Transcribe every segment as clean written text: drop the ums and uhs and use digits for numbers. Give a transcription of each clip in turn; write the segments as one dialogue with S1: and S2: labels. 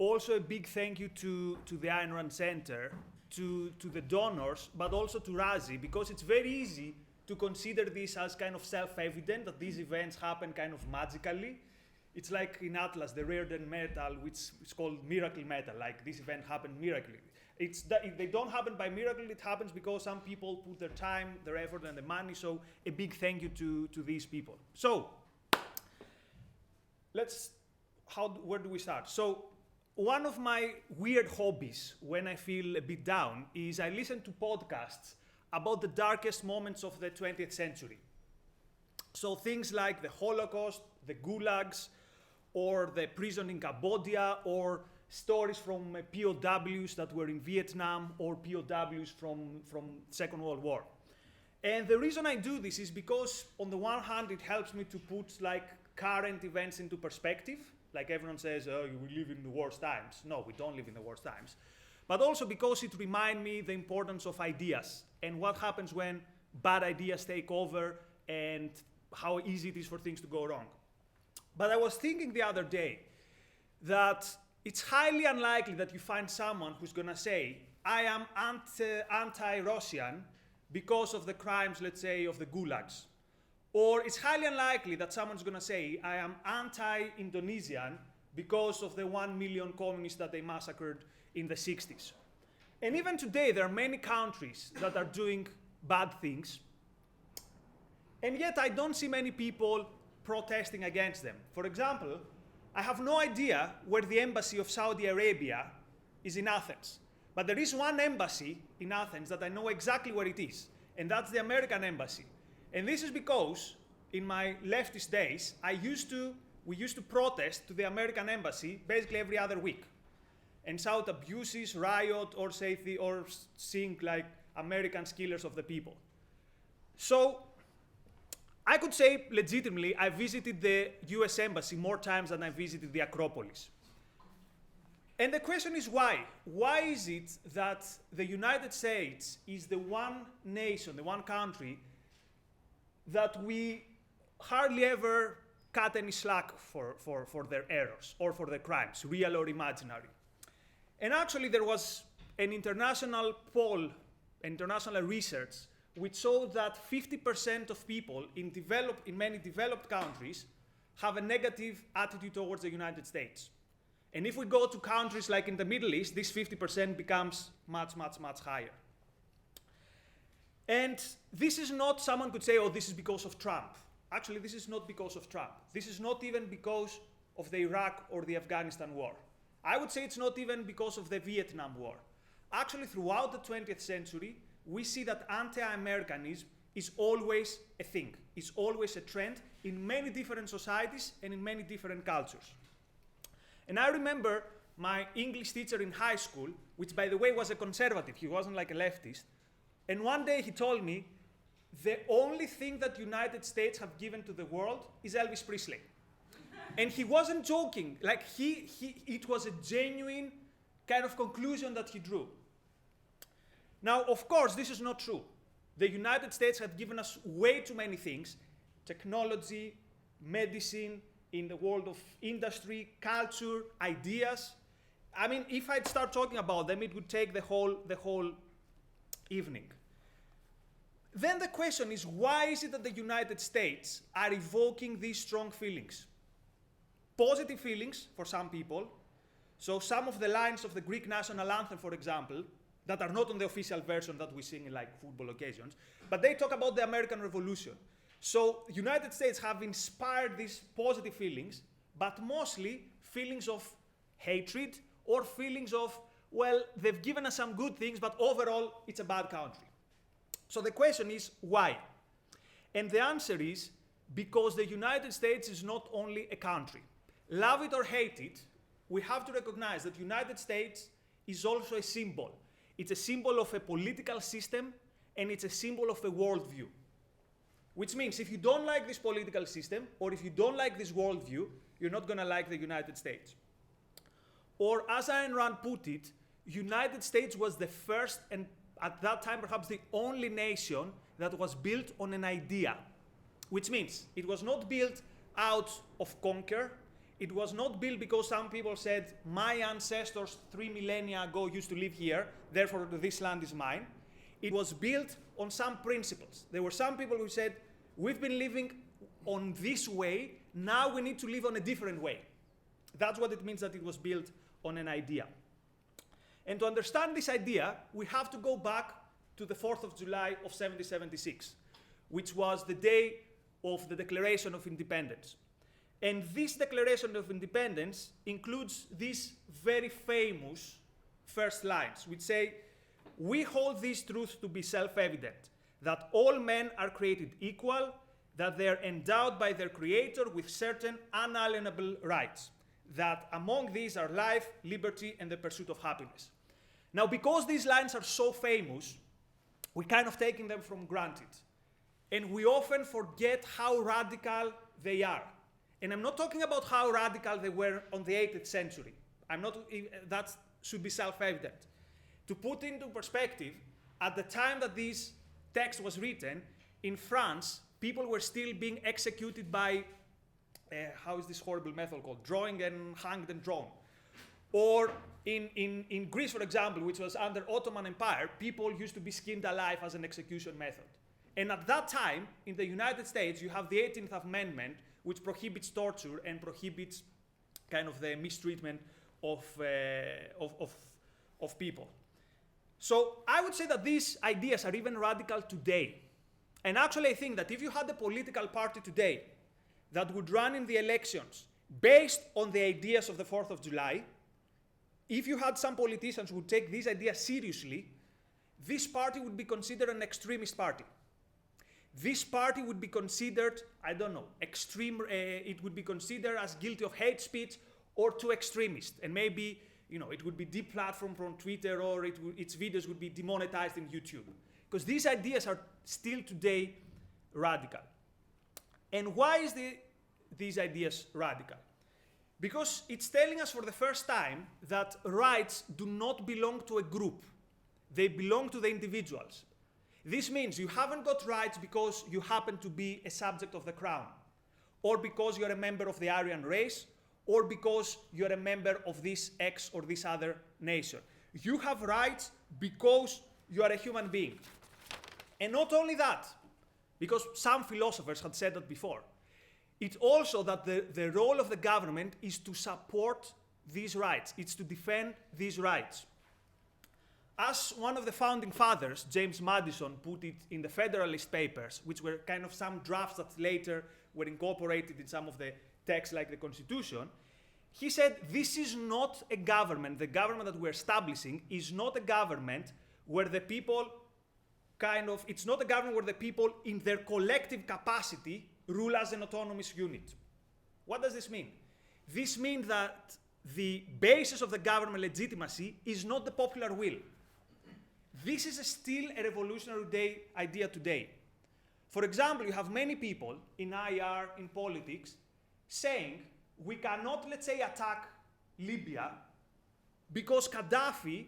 S1: also a big thank you to the Ayn Rand Center, to the donors, but also to Razi, because it's very easy to consider this as kind of self-evident, that these events happen kind of magically. It's like in Atlas, the rare earth metal, which is called miracle metal, like this event happened miraculously. They don't happen by miracle, it happens because some people put their time, their effort, and the money, so a big thank you to these people. So, where do we start? So, one of my weird hobbies when I feel a bit down is I listen to podcasts about the darkest moments of the 20th century. So things like the Holocaust, the gulags, or the prison in Cambodia, or stories from POWs that were in Vietnam, or POWs from Second World War. And the reason I do this is because on the one hand it helps me to put like current events into perspective. Like everyone says, oh, we live in the worst times. No, we don't live in the worst times. But also because it reminds me the importance of ideas and what happens when bad ideas take over and how easy it is for things to go wrong. But I was thinking the other day that it's highly unlikely that you find someone who's going to say, I am anti-Russian because of the crimes, let's say, of the gulags. Or it's highly unlikely that someone's going to say, I am anti-Indonesian because of the 1 million communists that they massacred in the 60s. And even today, there are many countries that are doing bad things. And yet, I don't see many people protesting against them. For example, I have no idea where the embassy of Saudi Arabia is in Athens. But there is one embassy in Athens that I know exactly where it is. And that's the American embassy. And this is because in my leftist days, we used to protest to the American embassy basically every other week and shout abuses, riot, or sing like American killers of the people. So I could say legitimately I visited the US embassy more times than I visited the Acropolis. And the question is why? Why is it that the United States is the one nation, the one country that we hardly ever cut any slack for their errors or for their crimes, real or imaginary? And actually there was an international poll, international research, which showed that 50% of people in many developed countries have a negative attitude towards the United States. And if we go to countries like in the Middle East, this 50% becomes much, much, much higher. And this is not, someone could say, oh, this is because of Trump. Actually, this is not because of Trump. This is not even because of the Iraq or the Afghanistan war. I would say it's not even because of the Vietnam War. Actually, throughout the 20th century, we see that anti-Americanism is always a thing. It's always a trend in many different societies and in many different cultures. And I remember my English teacher in high school, which by the way was a conservative, he wasn't like a leftist, and one day he told me, the only thing that United States have given to the world is Elvis Presley. And he wasn't joking, like it was a genuine kind of conclusion that he drew. Now, of course, this is not true. The United States have given us way too many things, technology, medicine, in the world of industry, culture, ideas. I mean, if I'd start talking about them, it would take the whole evening. Then the question is, why is it that the United States are evoking these strong feelings? Positive feelings for some people. So some of the lines of the Greek national anthem, for example, that are not on the official version that we sing in like football occasions, but they talk about the American Revolution. So United States have inspired these positive feelings, but mostly feelings of hatred or feelings of, well, they've given us some good things, but overall it's a bad country. So the question is, why? And the answer is, because the United States is not only a country. Love it or hate it, we have to recognize that the United States is also a symbol. It's a symbol of a political system, and it's a symbol of a worldview. Which means if you don't like this political system, or if you don't like this worldview, you're not going to like the United States. Or as Ayn Rand put it, United States was the first and at that time perhaps the only nation that was built on an idea. Which means it was not built out of conquer, it was not built because some people said, my ancestors 3 millennia ago used to live here, therefore this land is mine. It was built on some principles. There were some people who said, we've been living on this way, now we need to live on a different way. That's what it means that it was built on an idea. And to understand this idea, we have to go back to the 4th of July of 1776, which was the day of the Declaration of Independence. And this Declaration of Independence includes these very famous first lines, which say, we hold this truth to be self-evident, that all men are created equal, that they are endowed by their Creator with certain unalienable rights, that among these are life, liberty, and the pursuit of happiness. Now, because these lines are so famous, we kind of taking them for granted. And we often forget how radical they are. And I'm not talking about how radical they were on the 18th century. That should be self-evident. To put into perspective, at the time that this text was written, in France, people were still being executed by, how is this horrible method called? Drawing and hanged and drawn. Or in Greece, for example, which was under Ottoman Empire, people used to be skinned alive as an execution method. And at that time, in the United States, you have the 18th Amendment, which prohibits torture and prohibits kind of the mistreatment of people. So I would say that these ideas are even radical today. And actually, I think that if you had a political party today that would run in the elections based on the ideas of the 4th of July, if you had some politicians who would take these ideas seriously, this party would be considered an extremist party. This party would be considered, I don't know, it would be considered as guilty of hate speech or too extremist. And maybe, it would be deplatformed from Twitter or its videos would be demonetized in YouTube. Because these ideas are still today radical. And why is these ideas radical? Because it's telling us for the first time that rights do not belong to a group. They belong to the individuals. This means you haven't got rights because you happen to be a subject of the crown, or because you're a member of the Aryan race, or because you're a member of this X or this other nation. You have rights because you are a human being. And not only that, because some philosophers had said that before, it's also that the role of the government is to support these rights. It's to defend these rights. As one of the founding fathers, James Madison, put it in the Federalist Papers, which were kind of some drafts that later were incorporated in some of the texts like the Constitution, he said, this is not a government. The government that we're establishing is not a government where the people it's not a government where the people in their collective capacity rule as an autonomous unit. What does this mean? This means that the basis of the government legitimacy is not the popular will. This is still a revolutionary idea today. For example, you have many people in IR, in politics, saying we cannot, let's say, attack Libya because Gaddafi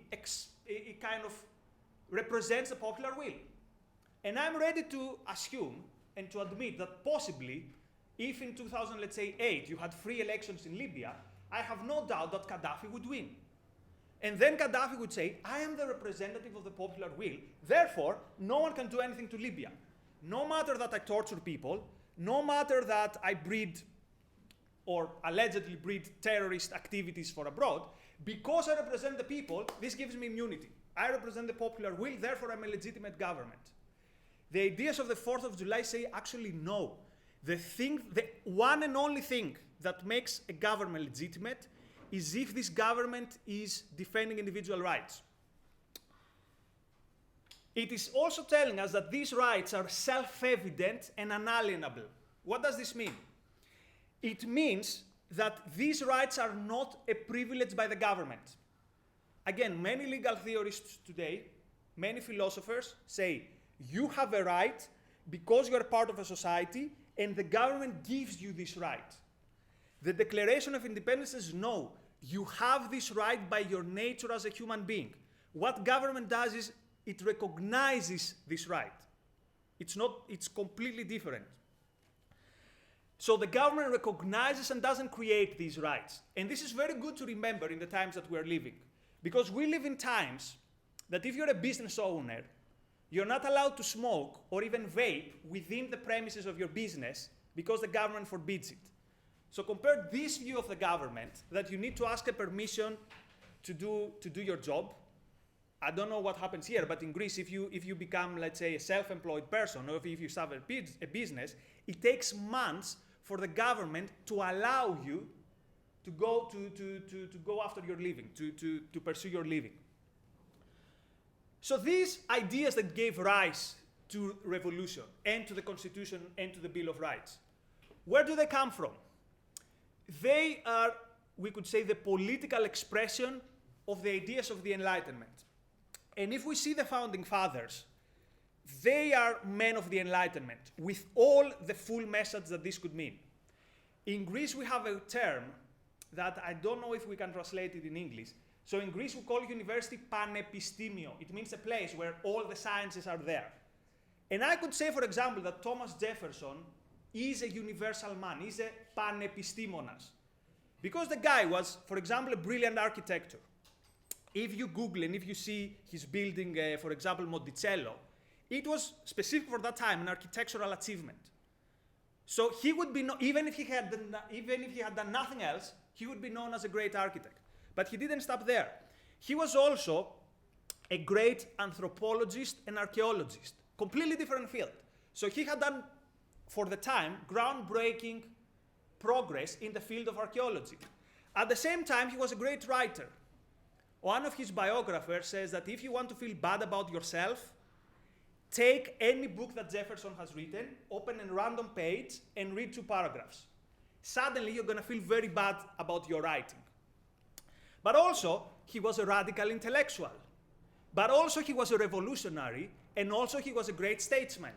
S1: kind of represents the popular will. And I'm ready to assume and to admit that possibly, if in 2008 you had free elections in Libya, I have no doubt that Gaddafi would win. And then Gaddafi would say, I am the representative of the popular will, therefore, no one can do anything to Libya. No matter that I torture people, no matter that I breed or allegedly breed terrorist activities for abroad, because I represent the people, this gives me immunity. I represent the popular will, therefore I'm a legitimate government. The ideas of the 4th of July say actually no. The one and only thing that makes a government legitimate is if this government is defending individual rights. It is also telling us that these rights are self-evident and unalienable. What does this mean? It means that these rights are not a privilege by the government. Again, many legal theorists today, many philosophers say, you have a right because you are part of a society and the government gives you this right. The Declaration of Independence says, no, you have this right by your nature as a human being. What government does is it recognizes this right. It's completely different. So the government recognizes and doesn't create these rights. And this is very good to remember in the times that we are living. Because we live in times that if you're a business owner, you're not allowed to smoke or even vape within the premises of your business because the government forbids it. So compare this view of the government, that you need to ask a permission to do your job. I don't know what happens here, but in Greece, if you become, let's say, a self-employed person, or if you start a business, it takes months for the government to allow you to go after your living, to pursue your living. So these ideas that gave rise to revolution and to the Constitution and to the Bill of Rights, where do they come from? They are, we could say, the political expression of the ideas of the Enlightenment. And if we see the Founding Fathers, they are men of the Enlightenment, with all the full message that this could mean. In Greece, we have a term that I don't know if we can translate it in English. So in Greece, we call university panepistemio. It means a place where all the sciences are there. And I could say, for example, that Thomas Jefferson is a universal man, is a panepistimonas. Because the guy was, for example, a brilliant architecture. If you Google and if you see his building, for example, Monticello, it was specific for that time, an architectural achievement. So he would be, even if he had done nothing else, he would be known as a great architect. But he didn't stop there. He was also a great anthropologist and archaeologist, completely different field. So he had done, for the time, groundbreaking progress in the field of archaeology. At the same time, he was a great writer. One of his biographers says that if you want to feel bad about yourself, take any book that Jefferson has written, open a random page, and read 2 paragraphs. Suddenly, you're going to feel very bad about your writing. But also, he was a radical intellectual. But also, he was a revolutionary, and also, he was a great statesman.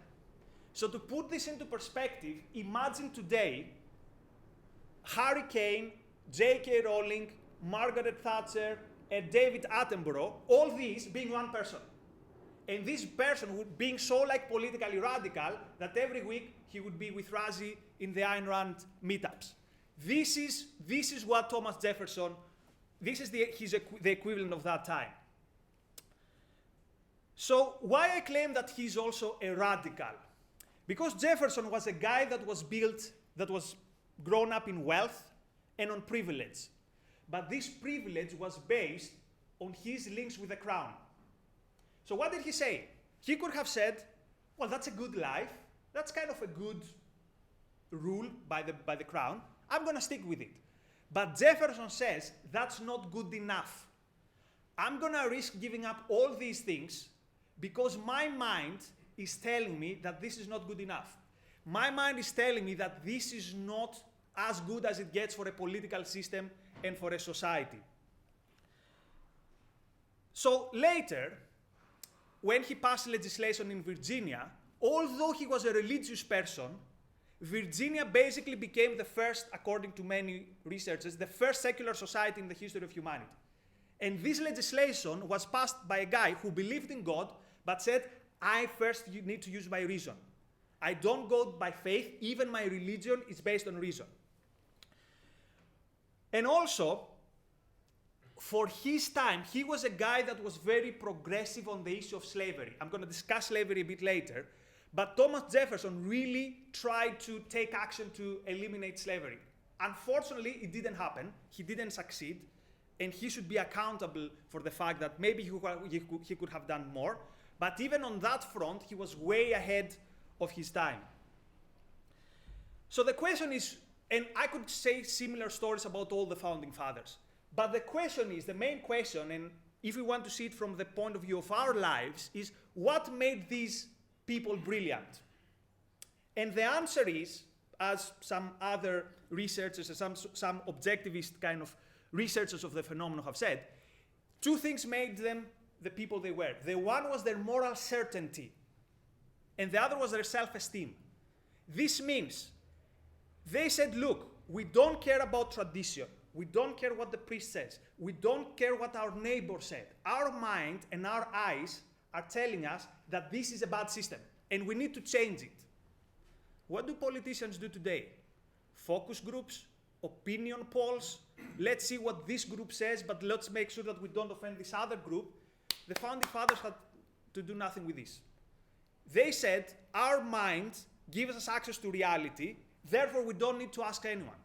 S1: So to put this into perspective, imagine today Harry Kane, J.K. Rowling, Margaret Thatcher, and David Attenborough, all these being one person. And this person being so politically radical that every week he would be with Razi in the Ayn Rand meetups. This is what Thomas Jefferson, this is the equivalent of that time. So why I claim that he's also a radical? Because Jefferson was a guy that was grown up in wealth and on privilege. But this privilege was based on his links with the crown. So what did he say? He could have said, well, that's a good life. That's kind of a good rule by the crown. I'm going to stick with it. But Jefferson says, that's not good enough. I'm going to risk giving up all these things because my mind is telling me that this is not good enough. My mind is telling me that this is not as good as it gets for a political system and for a society. So later, when he passed legislation in Virginia, although he was a religious person, Virginia basically became the first, according to many researchers, the first secular society in the history of humanity. And this legislation was passed by a guy who believed in God, but said, I first need to use my reason. I don't go by faith, even my religion is based on reason. And also, for his time, he was a guy that was very progressive on the issue of slavery. I'm going to discuss slavery a bit later. But Thomas Jefferson really tried to take action to eliminate slavery. Unfortunately, it didn't happen. He didn't succeed. And he should be accountable for the fact that maybe he could have done more. But even on that front, he was way ahead of his time. So the question is, and I could say similar stories about all the founding fathers. But the question is, the main question, and if we want to see it from the point of view of our lives, is what made these people brilliant? And the answer is, as some other researchers, some objectivist kind of researchers of the phenomenon have said, 2 things made them the people they were. The one was their moral certainty, and the other was their self-esteem. This means they said, look, we don't care about tradition. We don't care what the priest says. We don't care what our neighbor said. Our mind and our eyes are telling us that this is a bad system, and we need to change it. What do politicians do today? focus groups, opinion polls. Let's see what this group says, but let's make sure that we don't offend this other group. The founding fathers had to do nothing with this. They said, our mind gives us access to reality, therefore we don't need to ask anyone.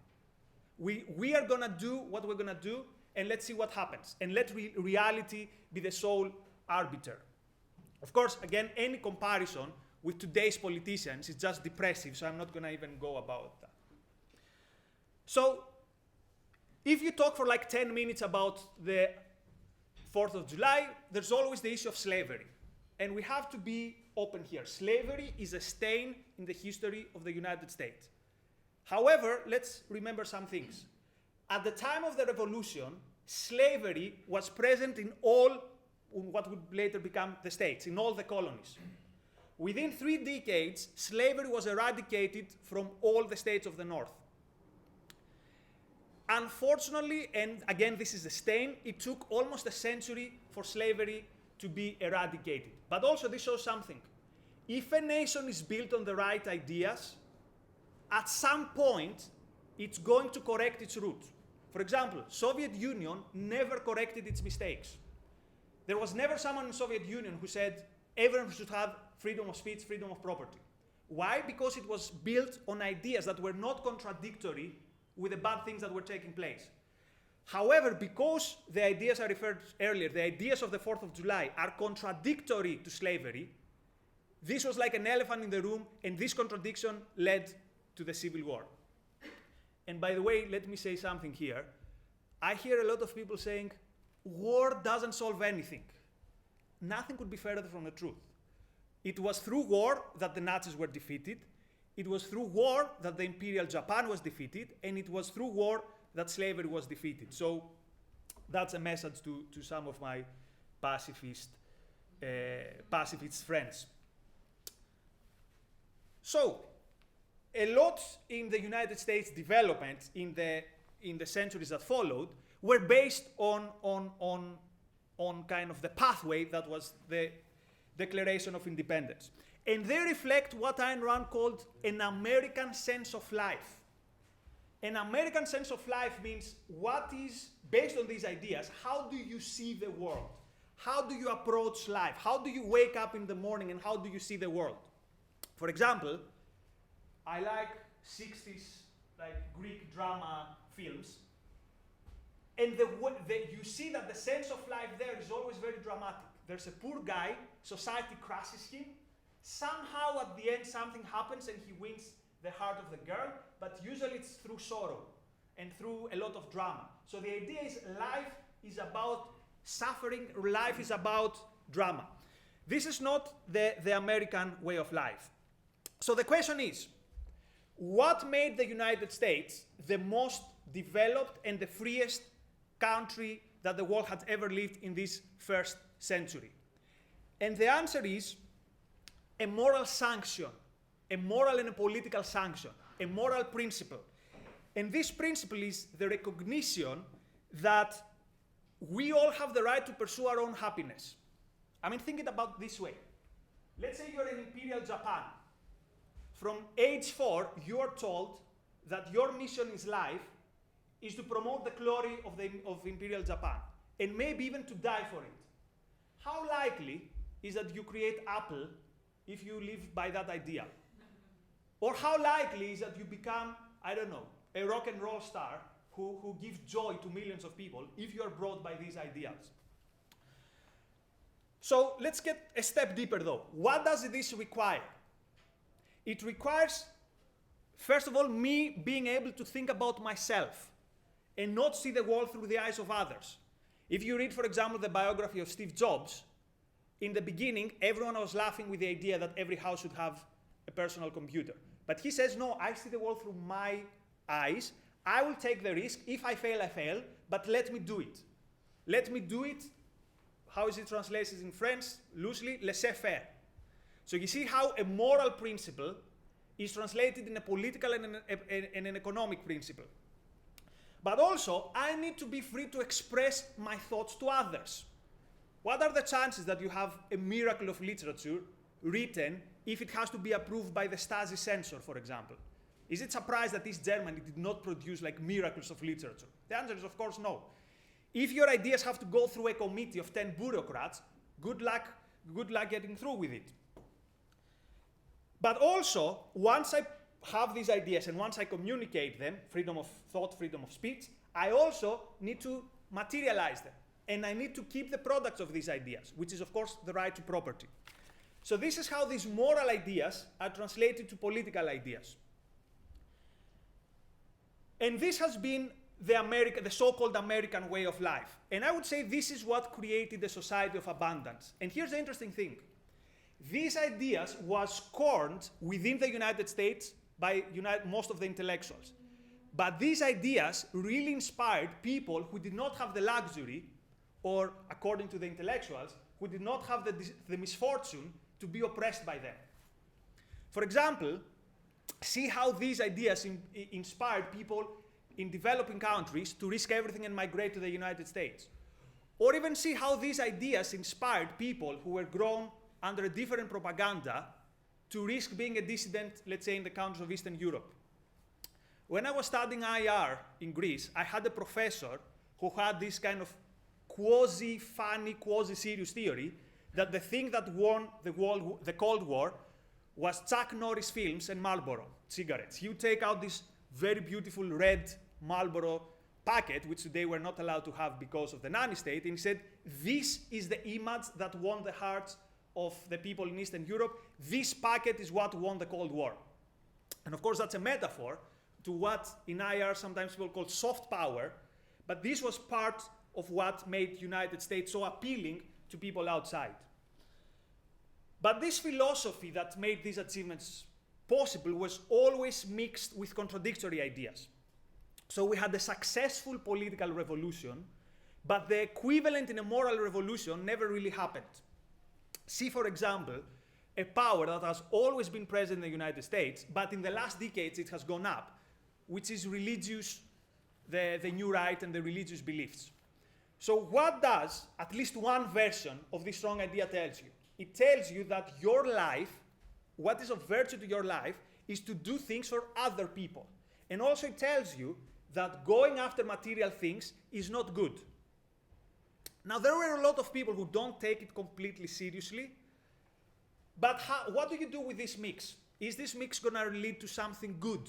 S1: We are gonna do what we're gonna do, and let's see what happens. And let reality be the sole arbiter. Of course, again, any comparison with today's politicians is just depressive, so I'm not gonna even go about that. So, if you talk for like 10 minutes about the 4th of July, there's always the issue of slavery. And we have to be open here. Slavery is a stain in the history of the United States. However, let's remember some things. At the time of the revolution, slavery was present in what would later become the states, in all the colonies. Within 3 decades, slavery was eradicated from all the states of the North. Unfortunately, and again this is a stain, it took almost a century for slavery to be eradicated. But also this shows something. If a nation is built on the right ideas, at some point it's going to correct its roots. For example, Soviet Union never corrected its mistakes. There was never someone in Soviet Union who said everyone should have freedom of speech, freedom of property. Why? Because it was built on ideas that were not contradictory with the bad things that were taking place. However, because the ideas I referred earlier, the ideas of the 4th of July, are contradictory to slavery, this was like an elephant in the room, and this contradiction led to the Civil War. And by the way, let me say something here. I hear a lot of people saying, war doesn't solve anything. Nothing could be further from the truth. It was through war that the Nazis were defeated. It was through war that the Imperial Japan was defeated, and it was through war that slavery was defeated. So that's a message to some of my pacifist friends. So, a lot in the United States development in the centuries that followed were based on kind of the pathway that was the Declaration of Independence. And they reflect what Ayn Rand called an American sense of life. An American sense of life means what is, based on these ideas, how do you see the world? How do you approach life? How do you wake up in the morning and how do you see the world? For example, I like 60s Greek drama films. And you see that the sense of life there is always very dramatic. There's a poor guy, society crushes him. Somehow at the end something happens and he wins the heart of the girl, but usually it's through sorrow and through a lot of drama. So the idea is life is about suffering, life is about drama. This is not the American way of life. So the question is, what made the United States the most developed and the freest country that the world had ever lived in this first century? And the answer is a moral sanction, a moral and a political sanction, a moral principle. And this principle is the recognition that we all have the right to pursue our own happiness. I mean, think it about this way. Let's say you're in Imperial Japan. From age 4, you're told that your mission in life is to promote the glory of Imperial Japan, and maybe even to die for it. How likely is that you create Apple if you live by that ideal? Or how likely is that you become, I don't know, a rock and roll star who gives joy to millions of people if you are brought by these ideals? So let's get a step deeper though. What does this require? It requires, first of all, me being able to think about myself and not see the world through the eyes of others. If you read, for example, the biography of Steve Jobs, in the beginning, everyone was laughing with the idea that every house should have a personal computer. But he says, no, I see the world through my eyes. I will take the risk. If I fail, I fail, but let me do it. Let me do it. How is it translated in French? Loosely, laissez-faire. So you see how a moral principle is translated in a political and an economic principle. But also, I need to be free to express my thoughts to others. What are the chances that you have a miracle of literature written if it has to be approved by the Stasi censor, for example? Is it surprised that East Germany did not produce like miracles of literature? The answer is of course no. If your ideas have to go through a committee of 10 bureaucrats, good luck getting through with it. But also, once I have these ideas and once I communicate them, freedom of thought, freedom of speech, I also need to materialize them. And I need to keep the products of these ideas, which is of course the right to property. So this is how these moral ideas are translated to political ideas. And this has been the so-called American way of life. And I would say this is what created the society of abundance. And here's the interesting thing. These ideas was scorned within the United States by most of the intellectuals. But these ideas really inspired people who did not have the luxury, or according to the intellectuals, who did not have the misfortune to be oppressed by them. For example, see how these ideas inspired people in developing countries to risk everything and migrate to the United States. Or even see how these ideas inspired people who were grown under a different propaganda to risk being a dissident, let's say, in the countries of Eastern Europe. When I was studying IR in Greece, I had a professor who had this kind of quasi-funny, quasi-serious theory that the thing that won the Cold War was Chuck Norris films and Marlboro cigarettes. He would take out this very beautiful red Marlboro packet, which today we're not allowed to have because of the nanny state, and he said, this is the image that won the hearts of the people in Eastern Europe. This packet is what won the Cold War. And of course, that's a metaphor to what in IR sometimes people call soft power, but this was part of what made United States so appealing to people outside. But this philosophy that made these achievements possible was always mixed with contradictory ideas. So we had a successful political revolution, but the equivalent in a moral revolution never really happened. See, for example, a power that has always been present in the United States, but in the last decades it has gone up, which is religious, the new right and the religious beliefs. So what does at least one version of this strong idea tells you? It tells you that your life, what is of virtue to your life, is to do things for other people. And also it tells you that going after material things is not good. Now, there were a lot of people who don't take it completely seriously, but what do you do with this mix? Is this mix going to lead to something good?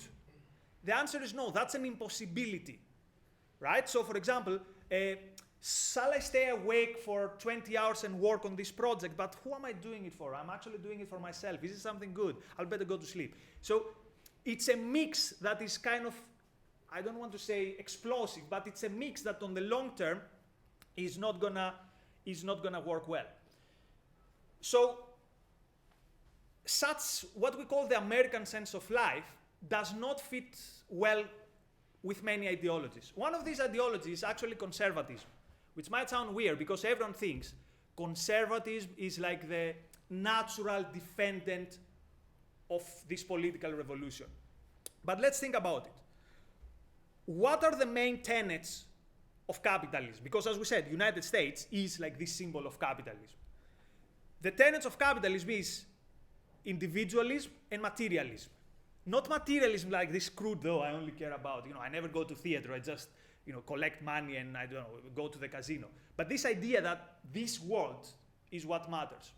S1: The answer is no, that's an impossibility, right? So, for example, shall I stay awake for 20 hours and work on this project, but who am I doing it for? I'm actually doing it for myself. Is it something good? I'll better go to sleep. So, it's a mix that is kind of, I don't want to say explosive, but it's a mix that on the long term is not gonna work well. So, such what we call the American sense of life does not fit well with many ideologies. One of these ideologies is actually conservatism, which might sound weird because everyone thinks conservatism is like the natural defendant of this political revolution. But let's think about it. What are the main tenets of capitalism? Because as we said, United States is like this symbol of capitalism. The tenets of capitalism is individualism and materialism. Not materialism like this crude, though, I only care about, I never go to theater, I just, collect money and I don't know, go to the casino. But this idea that this world is what matters.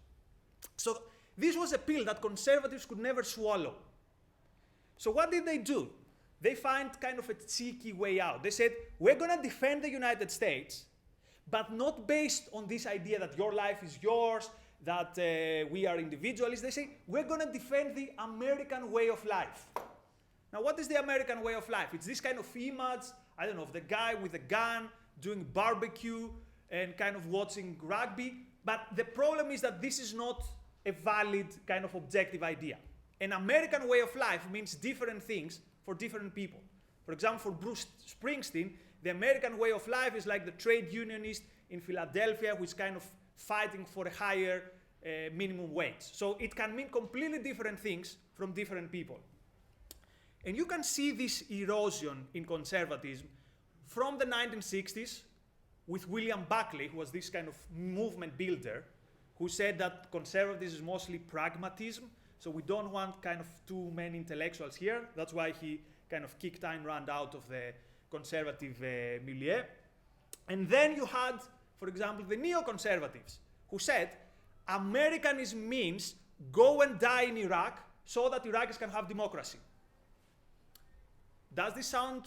S1: So this was a pill that conservatives could never swallow. So what did they do? They find kind of a cheeky way out. They said, we're going to defend the United States, but not based on this idea that your life is yours, that we are individualists. They say, we're going to defend the American way of life. Now, what is the American way of life? It's this kind of image, I don't know, of the guy with a gun doing barbecue and kind of watching rugby. But the problem is that this is not a valid kind of objective idea. An American way of life means different things for different people. For example, for Bruce Springsteen, the American way of life is like the trade unionist in Philadelphia who is kind of fighting for a higher minimum wage. So it can mean completely different things from different people. And you can see this erosion in conservatism from the 1960s with William Buckley, who was this kind of movement builder, who said that conservatism is mostly pragmatism, so we don't want kind of too many intellectuals here. That's why he kind of kicked Ayn Rand out of the conservative milieu. And then you had, for example, the neoconservatives, who said, Americanism means go and die in Iraq so that Iraqis can have democracy. Does this sound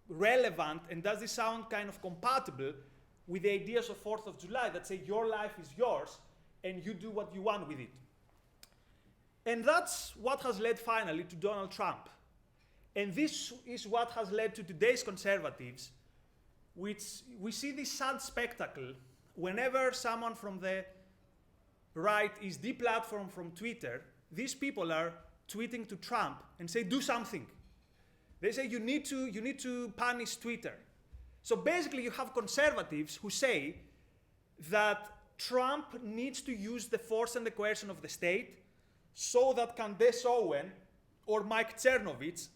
S1: relevant, and does this sound kind of compatible with the ideas of 4th of July that say your life is yours and you do what you want with it? And that's what has led finally to Donald Trump. And this is what has led to today's conservatives, which we see this sad spectacle whenever someone from the right is deplatformed from Twitter. These people are tweeting to Trump and say, do something. They say you need to punish Twitter. So basically you have conservatives who say that Trump needs to use the force and the coercion of the state so that Candace Owen or Mike Chernovich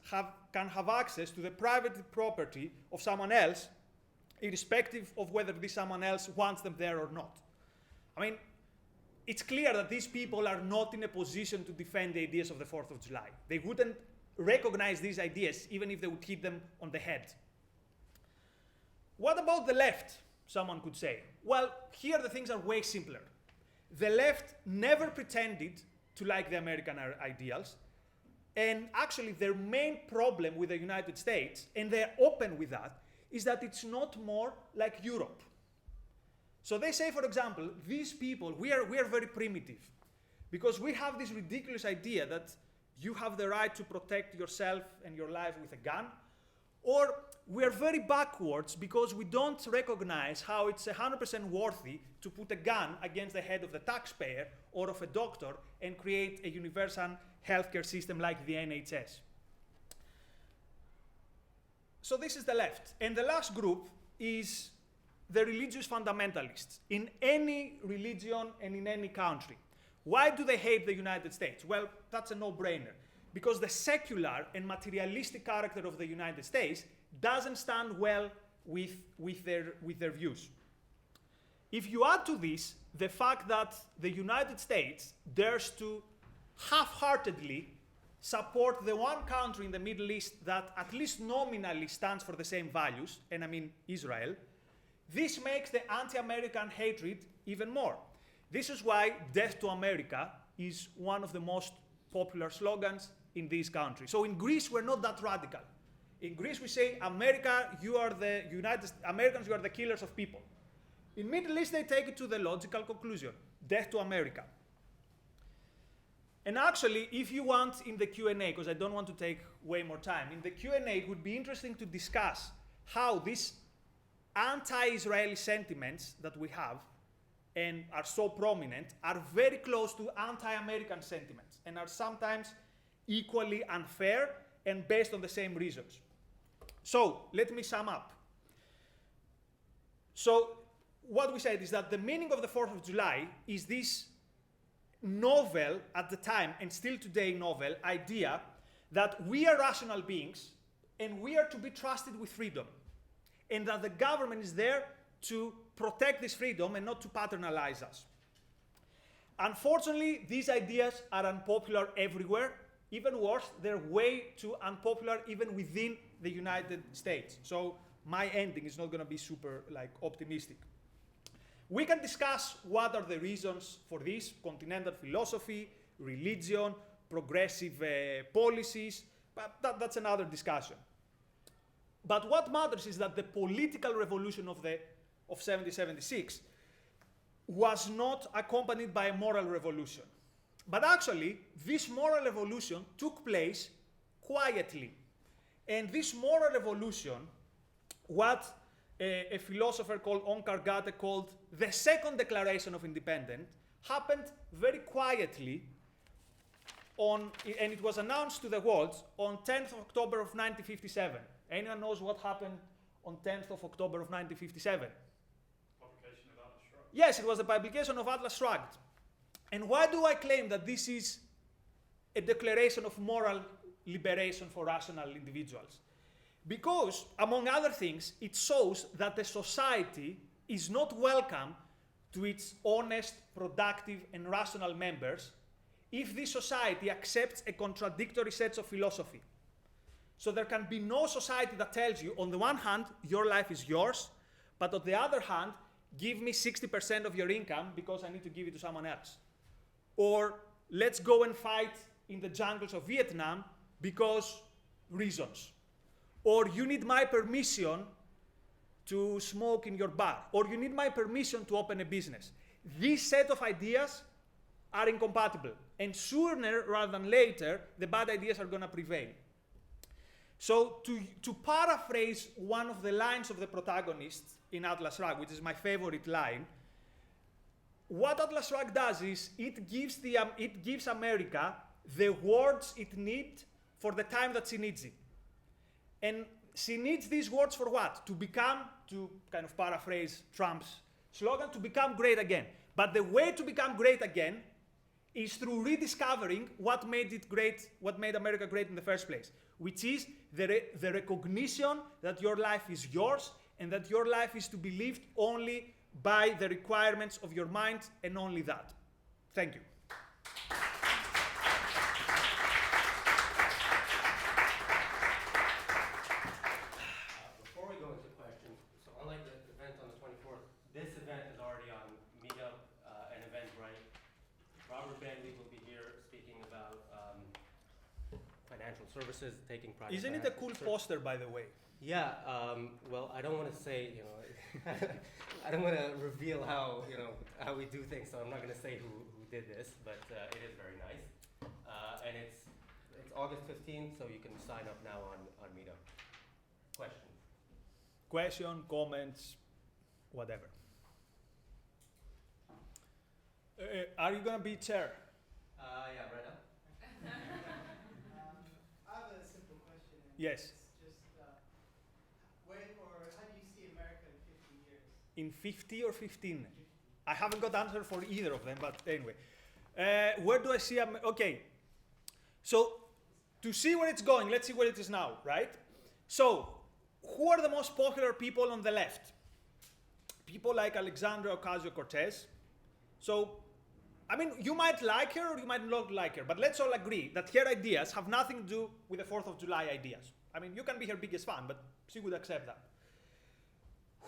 S1: can have access to the private property of someone else, irrespective of whether this someone else wants them there or not. I mean, it's clear that these people are not in a position to defend the ideas of the 4th of July. They wouldn't recognize these ideas even if they would hit them on the head. What about the left, someone could say? Well, here the things are way simpler. The left never pretended to like the American ideals, and actually their main problem with the United States, and they're open with that, is that it's not more like Europe. So they say, for example, these people, we are very primitive, because we have this ridiculous idea that you have the right to protect yourself and your life with a gun, or we are very backwards because we don't recognize how it's 100% worthy to put a gun against the head of the taxpayer or of a doctor and create a universal healthcare system like the NHS. So this is the left. And the last group is the religious fundamentalists in any religion and in any country. Why do they hate the United States? Well, that's a no-brainer. Because the secular and materialistic character of the United States doesn't stand well with their views. If you add to this the fact that the United States dares to half-heartedly support the one country in the Middle East that at least nominally stands for the same values, and I mean Israel, this makes the anti-American hatred even more. This is why Death to America is one of the most popular slogans in this country. So in Greece, we're not that radical. In Greece, we say, America, you are the Americans, you are the killers of people. In Middle East, they take it to the logical conclusion, Death to America. And actually, if you want in the Q&A, because I don't want to take way more time, in the Q&A, it would be interesting to discuss how these anti-Israeli sentiments that we have and are so prominent are very close to anti-American sentiments and are sometimes equally unfair and based on the same reasons. So let me sum up. So what we said is that the meaning of the 4th of July is this novel at the time and still today novel idea that we are rational beings and we are to be trusted with freedom, and that the government is there to protect this freedom and not to paternalize us. Unfortunately, these ideas are unpopular everywhere. Even worse, they're way too unpopular even within the United States. So my ending is not going to be super optimistic. We can discuss what are the reasons for this: continental philosophy, religion, progressive policies, but that's another discussion. But what matters is that the political revolution of 1776 was not accompanied by a moral revolution. But actually, this moral revolution took place quietly. And this moral revolution, what a philosopher called Onkar Ghate called the Second Declaration of Independence, happened very quietly and it was announced to the world on 10th of October of 1957. Anyone knows what happened on 10th of October of 1957?
S2: Publication of Atlas Shrugged.
S1: Yes, it was the publication of Atlas Shrugged. And why do I claim that this is a declaration of moral liberation for rational individuals? Because, among other things, it shows that the society is not welcome to its honest, productive, and rational members, if this society accepts a contradictory set of philosophy. So there can be no society that tells you, on the one hand, your life is yours, but on the other hand, give me 60% of your income because I need to give it to someone else. Or let's go and fight in the jungles of Vietnam because reasons. Or you need my permission to smoke in your bar. Or you need my permission to open a business. This set of ideas are incompatible. And sooner rather than later, the bad ideas are going to prevail. So to paraphrase one of the lines of the protagonist in Atlas Shrugged, which is my favorite line, what Atlas Shrugged does is it gives America the words it needs for the time that she needs it. And she needs these words for what? To become, to kind of paraphrase Trump's slogan, to become great again. But the way to become great again is through rediscovering what made it great, what made America great in the first place, which is the recognition that your life is yours and that your life is to be lived only by the requirements of your mind and only that. Thank you.
S3: Before we go into questions, so unlike the event on the 24th, this event is already on Meetup and Eventbrite. Robert Bentley will be here speaking about financial services, taking private.
S1: Isn't it a cool poster, by the way?
S3: Yeah. Well, I don't want to say, I don't want to reveal how we do things, so I'm not going to say who did this, but it is very nice, and it's August 15th, so you can sign up now on Meetup. Questions?
S1: Question, comments, whatever. Are you going to be chair?
S3: Yeah, right now.
S4: I have a simple question.
S1: Yes.
S4: It's just, how do you see America in 50 years?
S1: In 50 or 15? I haven't got answer for either of them, but anyway. Where do I see okay. So, to see where it's going, let's see where it is now, right? So, who are the most popular people on the left? People like Alexandria Ocasio-Cortez. So, I mean, you might like her or you might not like her, but let's all agree that her ideas have nothing to do with the 4th of July ideas. I mean, you can be her biggest fan, but she would accept that.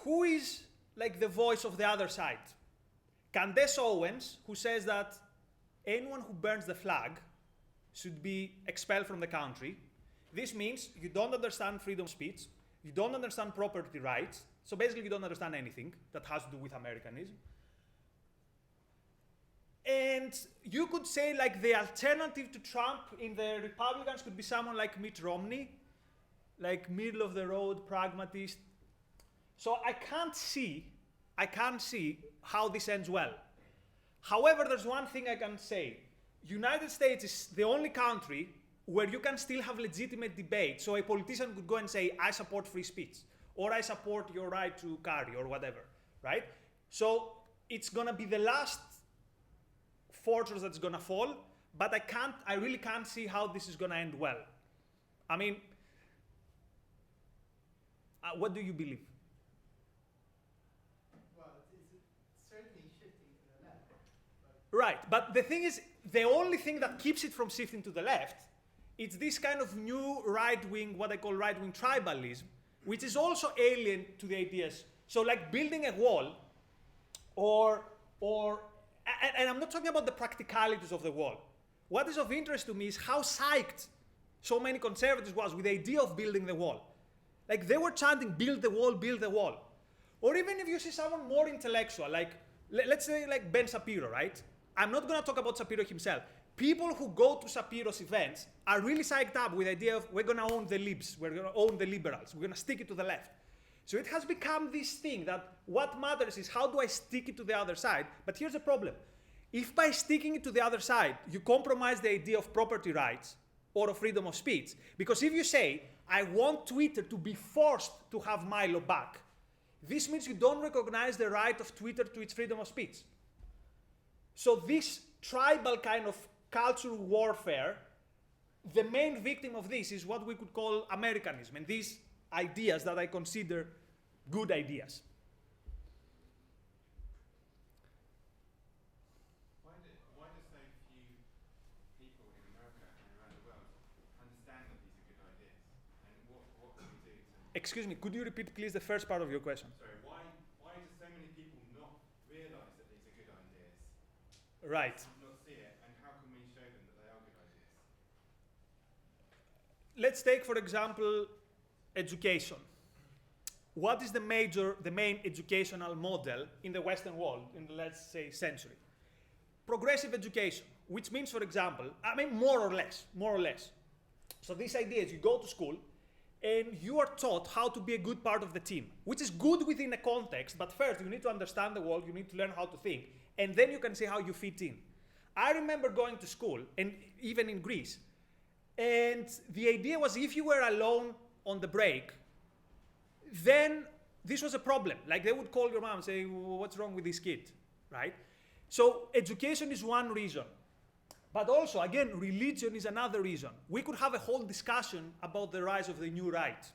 S1: Who is like the voice of the other side? Candace Owens, who says that anyone who burns the flag should be expelled from the country. This means you don't understand freedom of speech, you don't understand property rights, so basically you don't understand anything that has to do with Americanism. And you could say like the alternative to Trump in the Republicans could be someone like Mitt Romney, like middle of the road, pragmatist. So I can't see how this ends well. However, there's one thing I can say. United States is the only country where you can still have legitimate debate. So a politician could go and say, I support free speech, or I support your right to carry, or whatever, right? So it's gonna be the last fortress that's gonna fall, but I really can't see how this is gonna end well. I mean, what do you believe?
S4: Well, it's certainly shifting to the left.
S1: Right, but the thing is, the only thing that keeps it from shifting to the left, it's this kind of new right-wing, what I call right-wing tribalism, which is also alien to the ideas. So like building a wall, and I'm not talking about the practicalities of the wall. What is of interest to me is how psyched so many conservatives was with the idea of building the wall. Like they were chanting, build the wall, build the wall. Or even if you see someone more intellectual, like, let's say like Ben Shapiro, right? I'm not gonna talk about Shapiro himself. People who go to Shapiro's events are really psyched up with the idea of we're gonna own the libs, we're gonna own the liberals, we're gonna stick it to the left. So it has become this thing that what matters is how do I stick it to the other side? But here's the problem. If by sticking it to the other side, you compromise the idea of property rights or of freedom of speech, because if you say, I want Twitter to be forced to have Milo back, this means you don't recognize the right of Twitter to its freedom of speech. So this tribal kind of cultural warfare, the main victim of this is what we could call Americanism, and these ideas that I consider good ideas.
S2: Why do so few
S1: Excuse me, could you repeat please the first part of your question?
S2: Sorry, why do so many people not realise that these are good ideas?
S1: Right.
S2: Not see it, and how can we show them that they are good ideas?
S1: Let's take, for example, education. What is the main educational model in the Western world in the, let's say, century? Progressive education, which means, for example, I mean, more or less. So this idea is you go to school and you are taught how to be a good part of the team, which is good within a context, but first you need to understand the world, you need to learn how to think, and then you can see how you fit in. I remember going to school, and even in Greece, and the idea was if you were alone on the break, then this was a problem. Like they would call your mom and say, what's wrong with this kid, right? So education is one reason. But also, again, religion is another reason. We could have a whole discussion about the rise of the new right.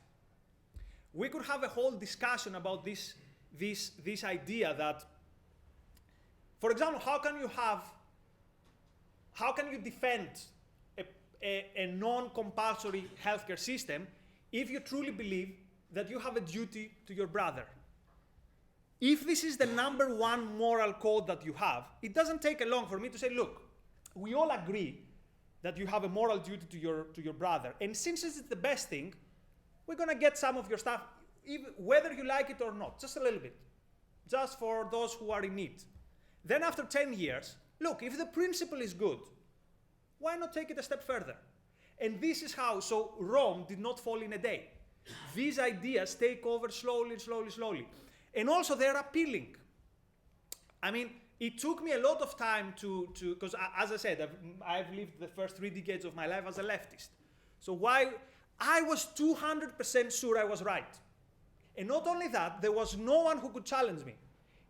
S1: We could have a whole discussion about this idea that, for example, how can you defend a non-compulsory healthcare system if you truly believe that you have a duty to your brother? If this is the number one moral code that you have, it doesn't take long for me to say, look, we all agree that you have a moral duty to your brother. And since it's the best thing, we're going to get some of your stuff, even, whether you like it or not, just a little bit, just for those who are in need. Then after 10 years, look, if the principle is good, why not take it a step further? And this is how, so Rome did not fall in a day. These ideas take over slowly. And also they're appealing. I mean, it took me a lot of time to because as I said, I've lived the first 3 decades of my life as a leftist. So why, I was 200% sure I was right. And not only that, there was no one who could challenge me.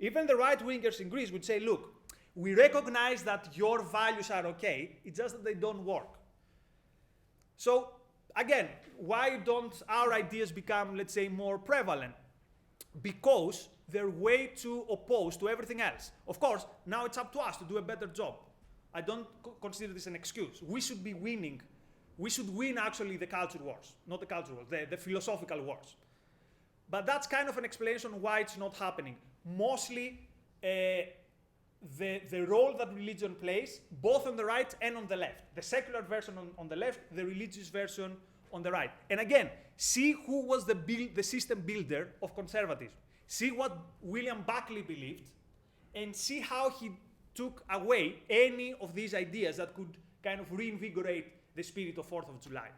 S1: Even the right-wingers in Greece would say, look, we recognize that your values are okay, it's just that they don't work. So again, why don't our ideas become, let's say, more prevalent? Because they're way too opposed to everything else. Of course, now it's up to us to do a better job. I don't consider this an excuse. We should be winning. We should win, actually, the culture wars. Not the culture wars, the philosophical wars. But that's kind of an explanation why it's not happening. Mostly, the role that religion plays, both on the right and on the left. The secular version on the left, the religious version on the right. And again, see who was the system builder of conservatism. See what William Buckley believed, and see how he took away any of these ideas that could kind of reinvigorate the spirit of 4th of July.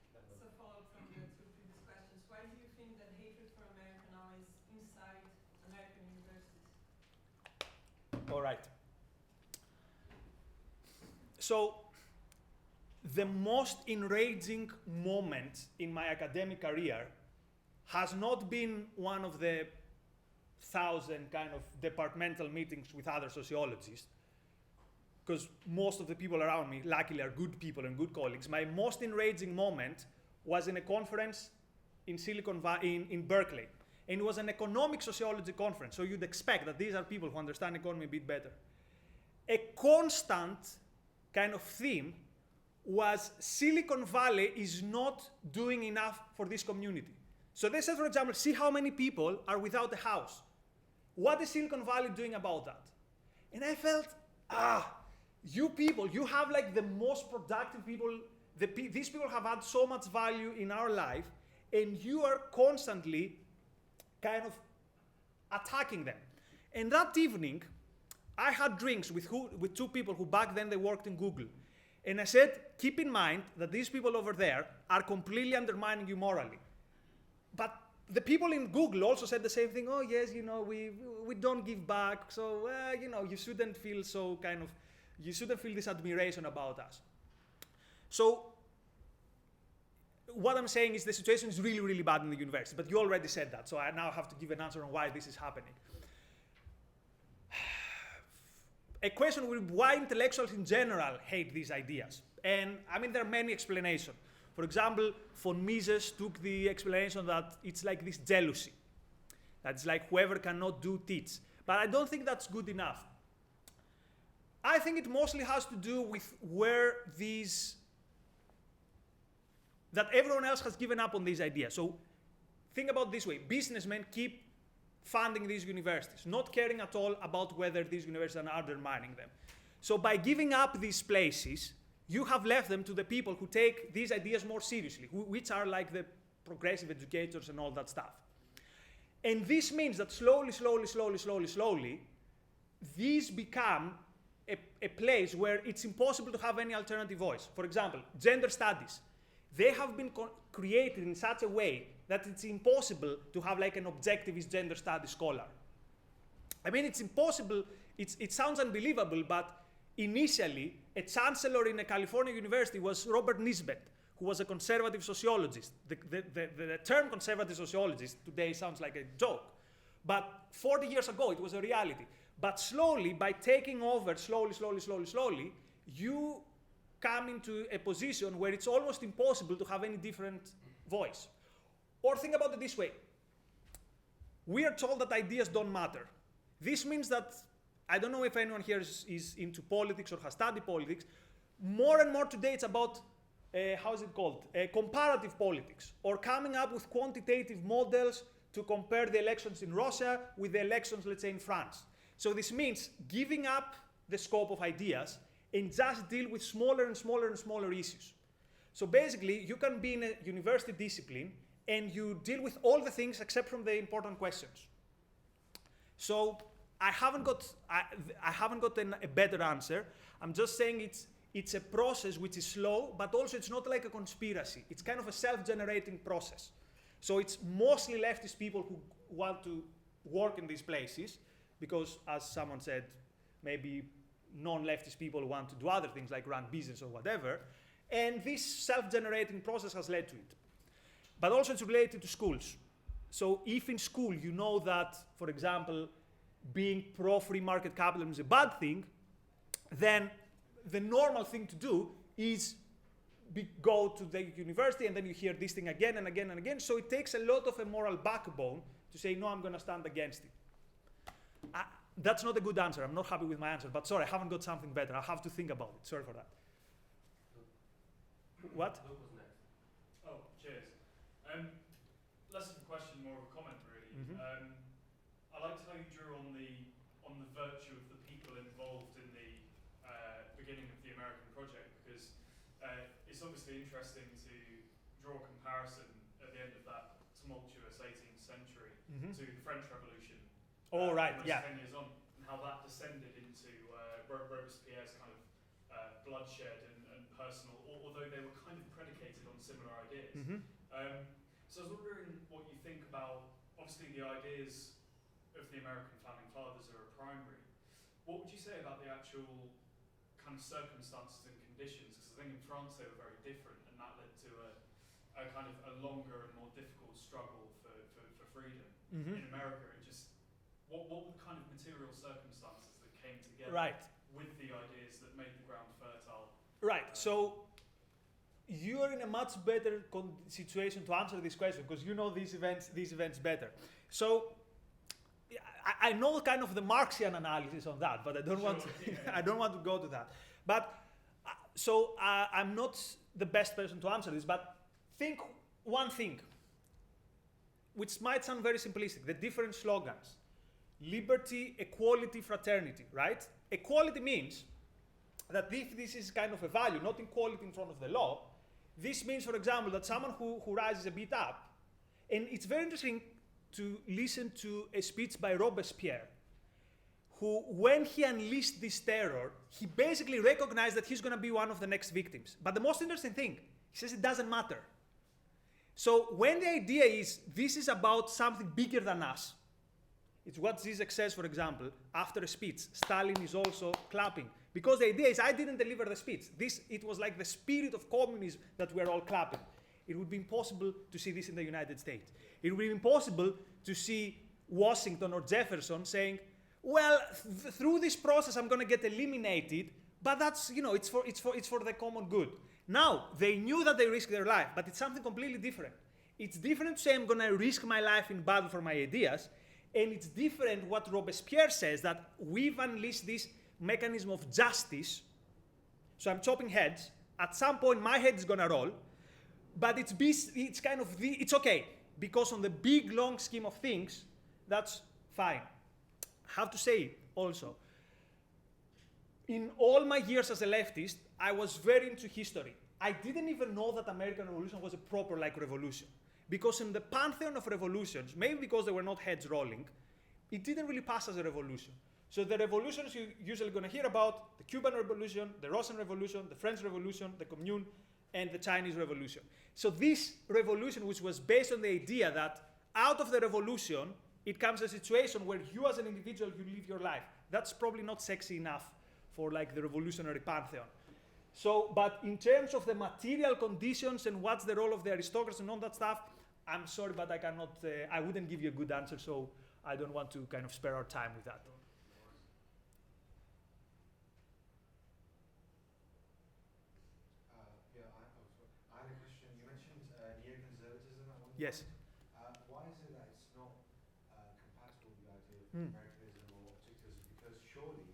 S5: So follow up from the 2 previous questions. Why do you think that hatred for America now is inside American universities?
S1: All right. So, the most enraging moment in my academic career has not been one of the 1,000 kind of departmental meetings with other sociologists, because most of the people around me, luckily, are good people and good colleagues. My most enraging moment was in a conference in in Berkeley. And it was an economic sociology conference, so you'd expect that these are people who understand economy a bit better. A constant kind of theme was Silicon Valley is not doing enough for this community. So they said, for example, see how many people are without a house. What is Silicon Valley doing about that? And I felt, you people, you have like the most productive people, these people have had so much value in our life, and you are constantly kind of attacking them. And that evening, I had drinks with 2 people who back then they worked in Google. And I said, keep in mind that these people over there are completely undermining you morally. But the people in Google also said the same thing. Oh, yes, you know, we don't give back. So, you know, you shouldn't feel so kind of, you shouldn't feel this admiration about us. So, what I'm saying is the situation is really, really bad in the university. But you already said that. So I now have to give an answer on why this is happening. A question will be why intellectuals in general hate these ideas. And I mean, there are many explanations. For example, von Mises took the explanation that it's like this jealousy. That's like whoever cannot do teach. But I don't think that's good enough. I think it mostly has to do with that everyone else has given up on these ideas. So think about it this way. Businessmen keep funding these universities, not caring at all about whether these universities are undermining them. So by giving up these places, you have left them to the people who take these ideas more seriously, which are like the progressive educators and all that stuff. And this means that slowly, these become a place where it's impossible to have any alternative voice. For example, gender studies. They have been created in such a way that it's impossible to have like an objectivist gender studies scholar. I mean, it's impossible, it sounds unbelievable, but initially, a chancellor in a California university was Robert Nisbet, who was a conservative sociologist. The term conservative sociologist today sounds like a joke, but 40 years ago, it was a reality. But slowly, by taking over slowly, you come into a position where it's almost impossible to have any different voice. Or think about it this way. We are told that ideas don't matter. This means that, I don't know if anyone here is into politics or has studied politics, more and more today it's about, comparative politics, or coming up with quantitative models to compare the elections in Russia with the elections, let's say, in France. So this means giving up the scope of ideas and just deal with smaller and smaller issues. So basically, you can be in a university discipline and you deal with all the things except from the important questions. So I haven't got a better answer. I'm just saying it's a process which is slow, but also it's not like a conspiracy. It's kind of a self-generating process. So it's mostly leftist people who want to work in these places, because as someone said, maybe non-leftist people who want to do other things like run business or whatever. And this self-generating process has led to it. But also it's related to schools. So if in school you know that, for example, being pro-free market capitalism is a bad thing, then the normal thing to do is go to the university and then you hear this thing again and again and again. So it takes a lot of a moral backbone to say, no, I'm going to stand against it. That's not a good answer. I'm not happy with my answer. But sorry, I haven't got something better. I have to think about it. Sorry for that. What?
S3: Luke was next.
S2: Oh, cheers. Less of a question, more of a comment, really.
S1: Mm-hmm.
S2: I liked how you drew on the virtue of the people involved in the beginning of the American project, because it's obviously interesting to draw a comparison at the end of that tumultuous 18th century to the French Revolution.
S1: Oh, right,
S2: almost
S1: yeah.
S2: 10 years on, and how that descended into Robespierre's kind of bloodshed and personal, although they were kind of predicated on similar ideas. So I was wondering what you think about, obviously the ideas of the American founding fathers are a primary. What would you say about the actual kind of circumstances and conditions? Because I think in France they were very different, and that led to a kind of a longer and more difficult struggle for freedom. In America, it just, what were the kind of material circumstances that came together with the ideas that made the ground fertile?
S1: Right. So you are in a much better situation to answer this question because you know these events better. So I know kind of the Marxian analysis on that, but I don't want to, I don't want to go to that. But so I'm not the best person to answer this, but think one thing, which might sound very simplistic, the different slogans. Liberty, equality, fraternity, right? Equality means that if this is kind of a value, not equality in front of the law, this means, for example, that someone who rises a bit up, and it's very interesting to listen to a speech by Robespierre, who, when he unleashed this terror, he basically recognized that he's going to be one of the next victims. But the most interesting thing, he says it doesn't matter. So when the idea is this is about something bigger than us, it's what Zizek says, for example, after a speech, Stalin is also clapping. Because the idea is, I didn't deliver the speech. It was like the spirit of communism that we're all clapping. It would be impossible to see this in the United States. It would be impossible to see Washington or Jefferson saying, well, through this process I'm going to get eliminated, but that's, you know, it's for the common good. Now, they knew that they risked their life, but it's something completely different. It's different to say I'm going to risk my life in battle for my ideas, and it's different what Robespierre says, that we've unleashed this mechanism of justice. So I'm chopping heads. At some point, my head is gonna roll, but it's kind of it's okay, because on the big long scheme of things, that's fine. I have to say also, in all my years as a leftist, I was very into history. I didn't even know that American Revolution was a proper revolution, because in the pantheon of revolutions, maybe because they were not heads rolling, it didn't really pass as a revolution. So the revolutions you're usually going to hear about, the Cuban Revolution, the Russian Revolution, the French Revolution, the Commune, and the Chinese Revolution. So this revolution, which was based on the idea that out of the revolution, it comes a situation where you as an individual, you live your life. That's probably not sexy enough for the revolutionary pantheon. So, but in terms of the material conditions and what's the role of the aristocracy and all that stuff, I'm sorry, but I cannot, I wouldn't give you a good answer, so I don't want to kind of spare our time with that.
S6: I had a question. You mentioned neoconservatism at one point.
S1: Yes.
S6: Why is it that it's not compatible with the idea of
S1: Mm.
S6: Americanism or objectivism? Because surely,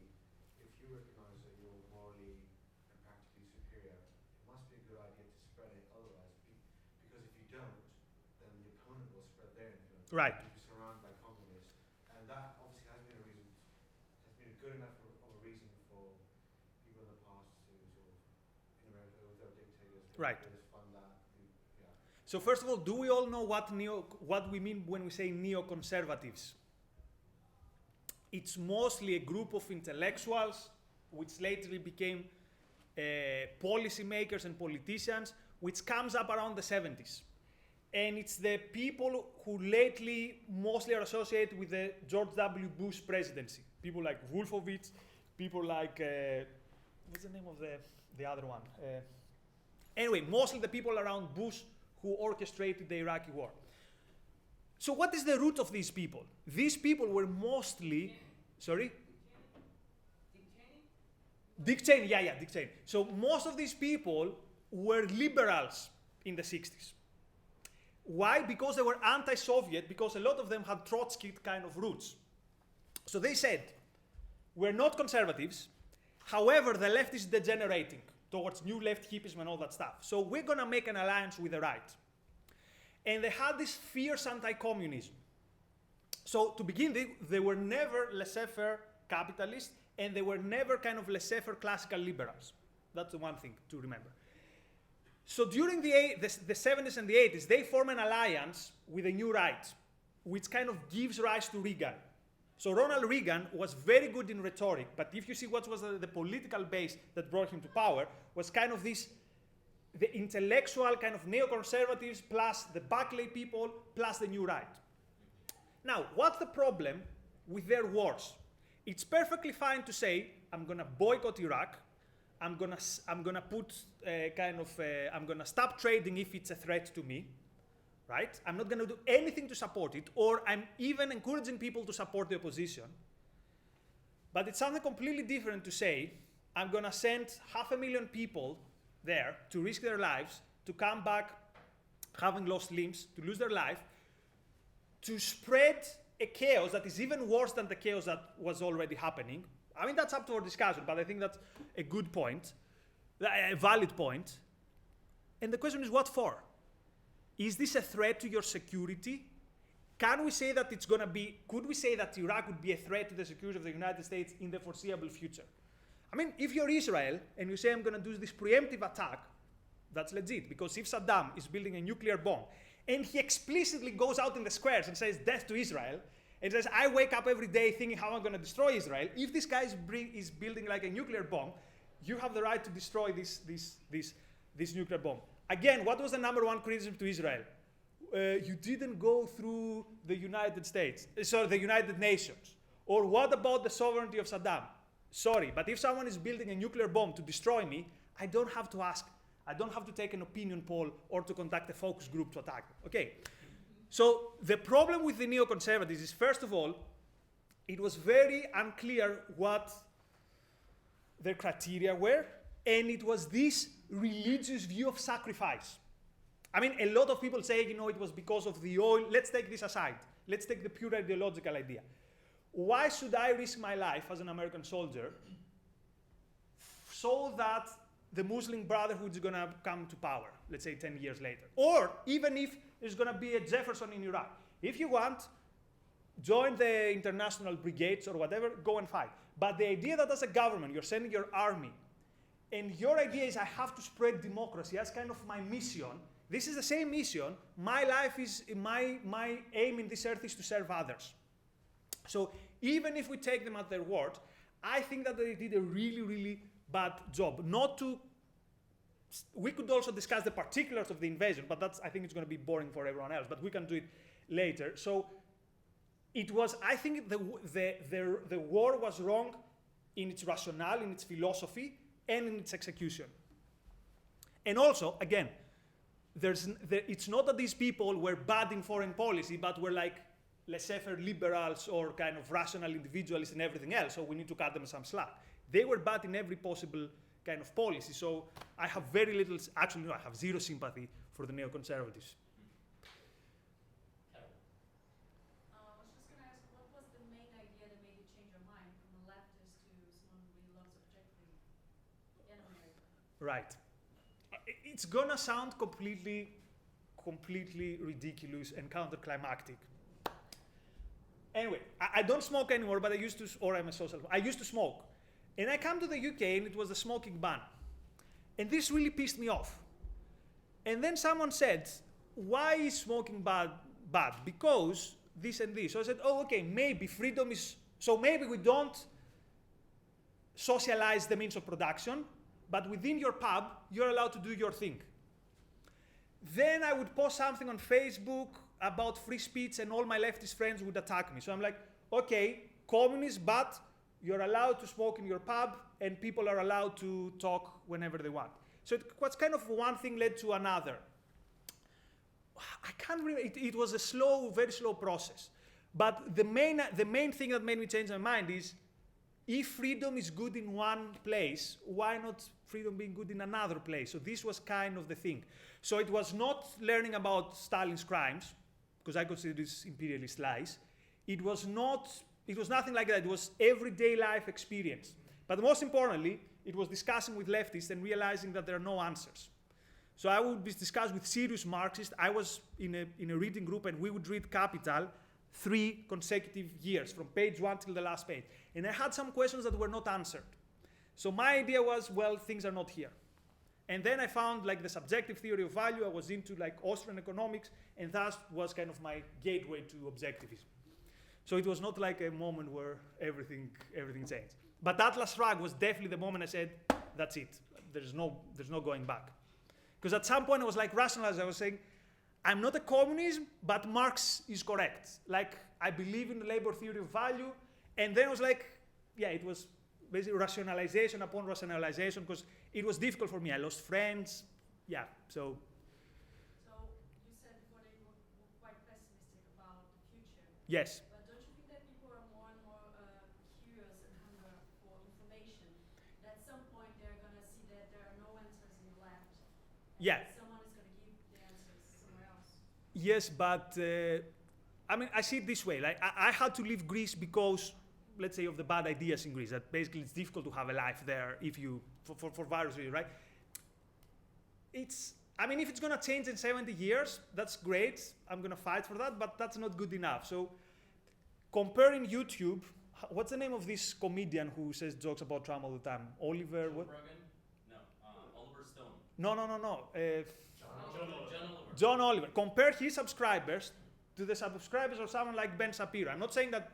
S6: if you recognise that you're morally and practically superior, it must be a good idea to spread it otherwise. Because if you don't, then the opponent will spread their influence.
S1: Right.
S6: You'll be surrounded by communists, and that obviously has been a reason, has been a good enough of a reason for people in the past to sort of, in America, with their dictators,
S1: Right.
S6: fund that. Yeah.
S1: So first of all, do we all know what we mean when we say neoconservatives? It's mostly a group of intellectuals, which later became policymakers and politicians, which comes up around the 70s. And it's the people who lately mostly are associated with the George W. Bush presidency. People like Wolfowitz, people like, what's the name of the other one? Anyway, mostly the people around Bush who orchestrated the Iraqi war. So what is the root of these people? These people were mostly, sorry? Dick Cheney, yeah, Dick Cheney. So most of these people were liberals in the 60s. Why? Because they were anti-Soviet, because a lot of them had Trotsky kind of roots. So they said, we're not conservatives, however, the left is degenerating towards new left hippism and all that stuff. So we're gonna make an alliance with the right. And they had this fierce anti-communism. So to begin with, they were never laissez-faire capitalists, and they were never kind of laissez-faire classical liberals. That's the one thing to remember. So during the 70s and the 80s, they form an alliance with the new right, which kind of gives rise to Reagan. So Ronald Reagan was very good in rhetoric, but if you see what was the political base that brought him to power, was kind of this, the intellectual kind of neoconservatives plus the Buckley people plus the new right. Now, what's the problem with their wars? It's perfectly fine to say, I'm gonna boycott Iraq, I'm gonna stop trading if it's a threat to me, right? I'm not gonna do anything to support it, or I'm even encouraging people to support the opposition. But it's something completely different to say, I'm gonna send 500,000 people there to risk their lives, to come back having lost limbs, to lose their life, to spread a chaos that is even worse than the chaos that was already happening. I mean, that's up to our discussion, but I think that's a good point, a valid point. And the question is, what for? Is this a threat to your security? Can we say that it's gonna be, could we say that Iraq would be a threat to the security of the United States in the foreseeable future? I mean, if you're Israel and you say, I'm gonna do this preemptive attack, that's legit, because if Saddam is building a nuclear bomb, and he explicitly goes out in the squares and says, death to Israel, and says, I wake up every day thinking how I'm gonna destroy Israel. If this guy is building like a nuclear bomb, you have the right to destroy this nuclear bomb. Again, what was the number one criticism to Israel? You didn't go through the United States, sorry, the United Nations. Or what about the sovereignty of Saddam? Sorry, but if someone is building a nuclear bomb to destroy me, I don't have to ask. I don't have to take an opinion poll or to conduct a focus group to attack them. Okay. So the problem with the neoconservatives is, first of all, it was very unclear what their criteria were, and it was this religious view of sacrifice. I mean, a lot of people say, you know, it was because of the oil. Let's take this aside. Let's take the pure ideological idea. Why should I risk my life as an American soldier so that the Muslim Brotherhood is going to come to power, let's say 10 years later. Or even if there's going to be a Jefferson in Iraq. If you want, join the international brigades or whatever, go and fight. But the idea that as a government, you're sending your army, and your idea is I have to spread democracy as kind of my mission. This is the same mission. My life is, my aim in this earth is to serve others. So even if we take them at their word, I think that they did a really, really bad job. We could also discuss the particulars of the invasion, but I think it's going to be boring for everyone else, but we can do it later. So I think the war was wrong in its rationale, in its philosophy, and in its execution. And also, again, it's not that these people were bad in foreign policy, but were like laissez-faire liberals or kind of rational individualists and everything else, so we need to cut them some slack. They were bad in every possible kind of policy, so I have very little, actually no, I have zero sympathy for the neoconservatives.
S7: I was just going to ask, what was the main idea that made you change your mind from a leftist to someone who really loves objectivity in America?
S1: Right. It's gonna sound completely ridiculous and counterclimactic. Anyway, I don't smoke anymore, but I used to, or I'm a social, I used to smoke. And I come to the UK and it was the smoking ban. And this really pissed me off. And then someone said, why is smoking bad? Because this and this. So I said, oh, okay, maybe freedom is, so maybe we don't socialize the means of production, but within your pub, you're allowed to do your thing. Then I would post something on Facebook about free speech and all my leftist friends would attack me. So I'm like, okay, communist, but you're allowed to smoke in your pub and people are allowed to talk whenever they want. So it was kind of one thing led to another. I can't remember, it was a slow, very slow process. But the main thing that made me change my mind is, if freedom is good in one place, why not freedom being good in another place? So this was kind of the thing. So it was not learning about Stalin's crimes, because I consider this imperialist lies. It was nothing like that. It was everyday life experience. But most importantly, it was discussing with leftists and realizing that there are no answers. So I would discuss with serious Marxists. I was in a reading group and we would read Capital 3 consecutive years, from page 1 till the last page. And I had some questions that were not answered. So my idea was, well, things are not here. And then I found like the subjective theory of value. I was into like Austrian economics, and that was kind of my gateway to objectivism. So it was not like a moment where everything changed. But Atlas Shrugged was definitely the moment I said, that's it. There's no going back. Because at some point I was like rationalizing. I was saying, I'm not a communist, but Marx is correct. Like, I believe in the labor theory of value. And then I was like, yeah, it was basically rationalization upon rationalization, because it was difficult for me. I lost friends. Yeah, so.
S7: So you said before that you were quite pessimistic about the future.
S1: Yes.
S7: But don't you think that people are more and more curious and hunger for information? That at some point they're going to see that there are no answers in the left.
S1: Yeah.
S7: Someone is going to give the answers somewhere else.
S1: Yes, but I mean, I see it this way. Like, I had to leave Greece because, let's say, of the bad ideas in Greece. That basically it's difficult to have a life there if you, for various reasons, right? I mean, if it's going to change in 70 years, that's great. I'm going to fight for that, but that's not good enough. So comparing YouTube, what's the name of this comedian who says jokes about Trump all the time? Oliver, what?
S8: No, Oliver Stone.
S1: No.
S8: John Oliver.
S1: John Oliver. Compare his subscribers to the subscribers of someone like Ben Shapiro. I'm not saying that,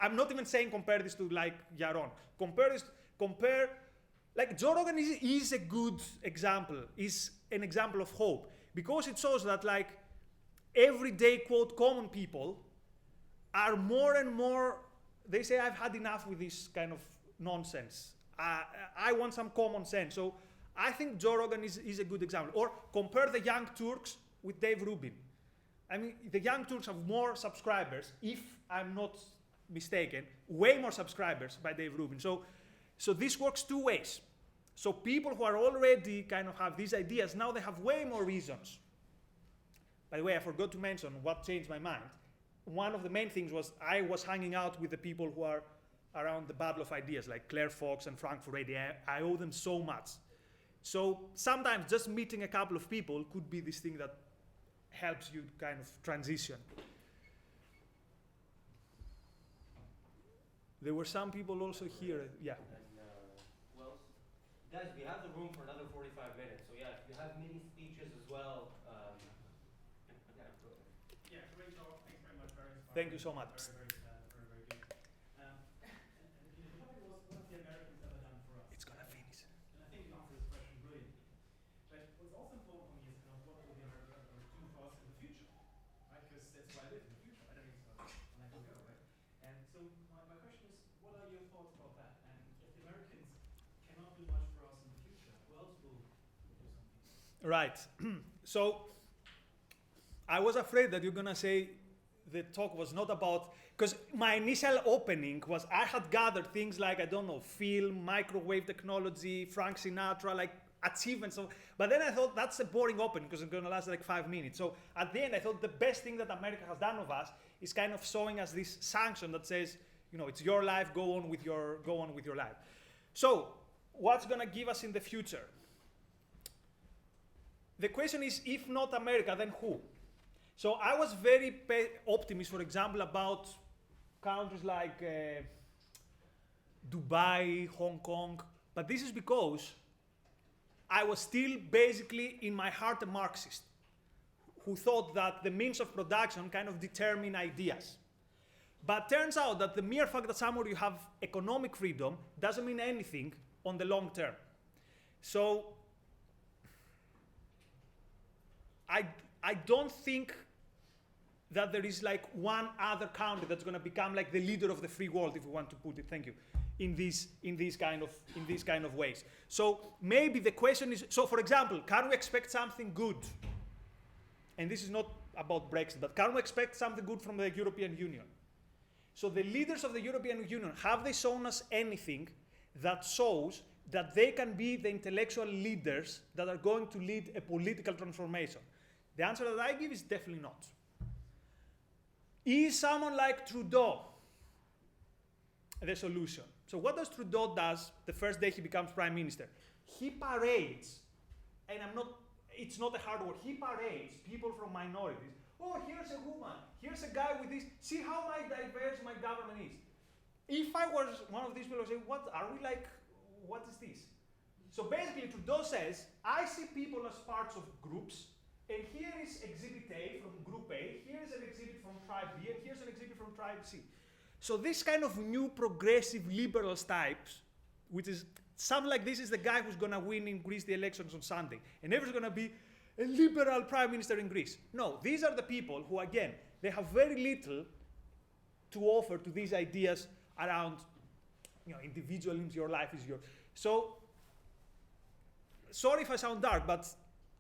S1: I'm not even saying compare this to like Yaron. Compare, like Joe Rogan is a good example, is an example of hope, because it shows that like everyday quote common people are more and more, they say, I've had enough with this kind of nonsense. I want some common sense. So I think Joe Rogan is a good example. Or compare the Young Turks with Dave Rubin. I mean, the Young Turks have more subscribers, if I'm not mistaken, way more subscribers by Dave Rubin. So this works two ways. So people who are already kind of have these ideas, now they have way more reasons. By the way, I forgot to mention what changed my mind. One of the main things was I was hanging out with the people who are around the bubble of ideas, like Claire Fox and Frankfurt Radio. I owe them so much. So sometimes just meeting a couple of people could be this thing that helps you kind of transition. There were some people also here. Yeah.
S3: And, well, guys, we have the room for another 45 minutes. So yeah, if you have mini speeches as well. Yeah, go ahead.
S9: Yeah, great talk. Thanks very much. Very inspiring.
S1: Thank you so much.
S9: Very good. And the topic was, what have the Americans ever done for us?
S1: It's gonna finish.
S9: And I think you answered this question brilliantly. But what's also important for me is kind of what will the Americans do for us in the future, right? Because that's where I live in the future. I don't need to when I can go, right? And so my question is, what are your thoughts about that? And if the Americans cannot do much for us in the future, who else will do something?
S1: Right. So I was afraid that you're gonna say the talk was not about, because my initial opening was I had gathered things like, I don't know, film, microwave technology, Frank Sinatra, like achievements of, but then I thought that's a boring opening because it's gonna last like 5 minutes. So at the end, I thought the best thing that America has done of us is kind of showing us this sanction that says, you know, it's your life, go on with your life. So what's gonna give us in the future? The question is, if not America, then who? So I was very optimistic, for example, about countries like Dubai, Hong Kong, but this is because I was still basically in my heart a Marxist who thought that the means of production kind of determine ideas. But turns out that the mere fact that somewhere you have economic freedom doesn't mean anything on the long term. So I don't think that there is like one other country that's going to become like the leader of the free world, if we want to put it, thank you, in these kind of ways. So maybe the question is, so for example, can we expect something good? And this is not about Brexit, but can we expect something good from the European Union? So the leaders of the European Union, have they shown us anything that shows that they can be the intellectual leaders that are going to lead a political transformation? The answer that I give is definitely not. Is someone like Trudeau the solution? So what does Trudeau does the first day he becomes prime minister? He parades, and it's not a hard word, he parades people from minorities. Oh, here's a woman, here's a guy with this, see how diverse my government is. If I was one of these people, I would say, what is this? So basically Trudeau says, I see people as parts of groups, and here is exhibit A from group A, here is an exhibit from tribe B, and here's an exhibit from tribe C. So this kind of new progressive liberals types, which is something like this is the guy who's gonna win in Greece the elections on Sunday, and everyone's gonna be a liberal prime minister in Greece. No, these are the people who, again, they have very little to offer to these ideas around, you know, individualism, your life is yours. So, sorry if I sound dark, but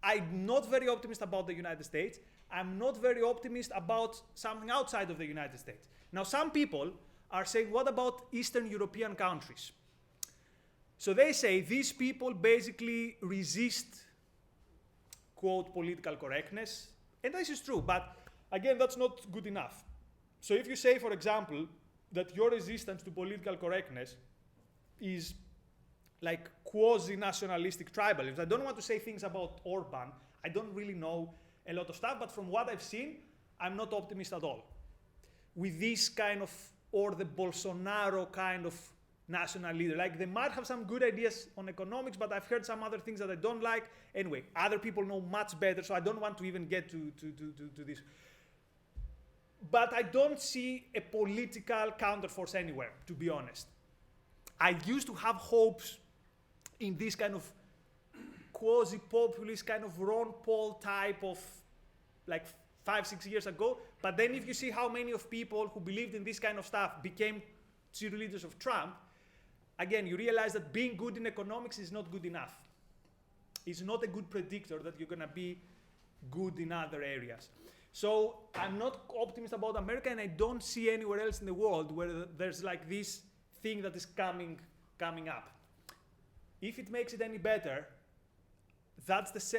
S1: I'm not very optimistic about the United States. I'm not very optimistic about something outside of the United States. Now, some people are saying, what about Eastern European countries? So they say these people basically resist, quote, political correctness. And this is true, but again, that's not good enough. So if you say, for example, that your resistance to political correctness is like quasi-nationalistic tribalism. I don't want to say things about Orban. I don't really know a lot of stuff, but from what I've seen, I'm not optimistic at all. With this kind of, or the Bolsonaro kind of national leader. Like they might have some good ideas on economics, but I've heard some other things that I don't like. Anyway, other people know much better, so I don't want to even get to this. But I don't see a political counterforce anywhere, to be honest. I used to have hopes in this kind of quasi-populist, kind of Ron Paul type of like 5-6 years ago. But then if you see how many of people who believed in this kind of stuff became cheerleaders of Trump, again, you realize that being good in economics is not good enough. It's not a good predictor that you're gonna be good in other areas. So I'm not optimistic about America, and I don't see anywhere else in the world where there's like this thing that is coming up. If it makes it any better,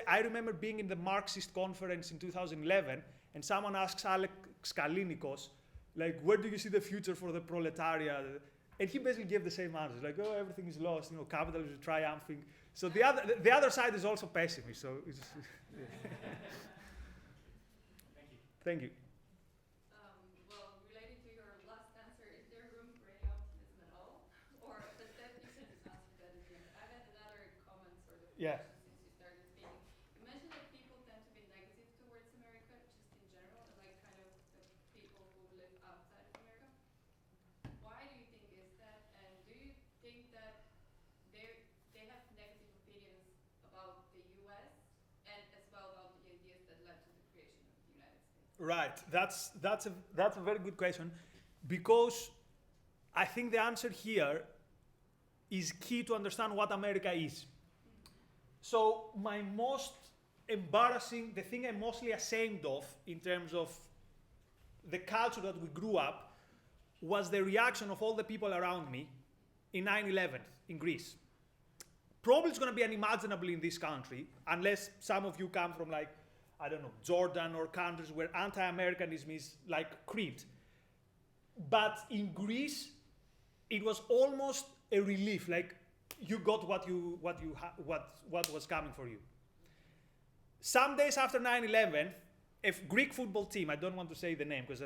S1: I remember being in the Marxist conference in 2011, and someone asks Alex Kalinikos, like, where do you see the future for the proletariat? And he basically gave the same answer, like, oh, everything is lost, capitalism is triumphing. So the other side is also pessimist. So it's Thank you.
S7: Well, related to your last answer, is there room for any optimism at all? Or but that you can just answer that at the end. I had another comment sort of
S1: Yeah.
S7: question since you started speaking. You mentioned that people tend to be negative towards America, just in general, and like kind of the people who live outside of America. Why do you think is that? And do you think that they have negative opinions about the US and as well about the ideas that led to the creation of the United States?
S1: Right. That's a very good question, because I think the answer here is key to understand what America is. So my most embarrassing, the thing I'm mostly ashamed of in terms of the culture that we grew up, was the reaction of all the people around me in 9/11 in Greece. Probably it's going to be unimaginable in this country, unless some of you come from like, I don't know, Jordan or countries where anti-Americanism is like creed. But in Greece, it was almost a relief, like you got what was coming for you. Some days after 9/11, a Greek football team, I don't want to say the name because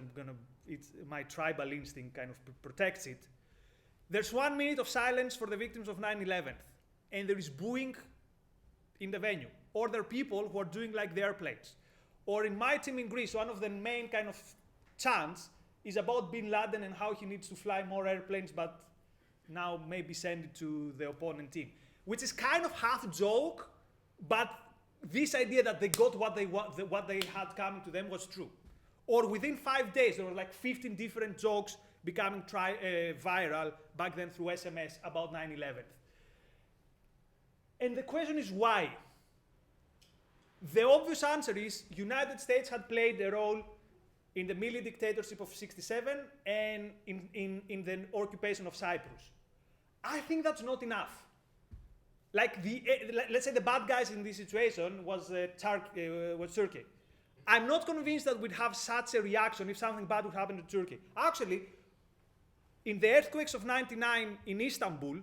S1: my tribal instinct kind of protects it. There's 1 minute of silence for the victims of 9/11, and there is booing in the venue. Or there are people who are doing like the airplanes. Or in my team in Greece, one of the main kind of chants is about Bin Laden and how he needs to fly more airplanes, but now maybe send it to the opponent team. Which is kind of half joke, but this idea that they got what they had coming to them was true. Or within 5 days, there were like 15 different jokes becoming viral back then through SMS about 9/11. And the question is why? The obvious answer is United States had played a role in the military dictatorship of 1967 and in the occupation of Cyprus. I think that's not enough. Like let's say the bad guys in this situation was Turkey. I'm not convinced that we'd have such a reaction if something bad would happen to Turkey. Actually, in the earthquakes of 1999 in Istanbul,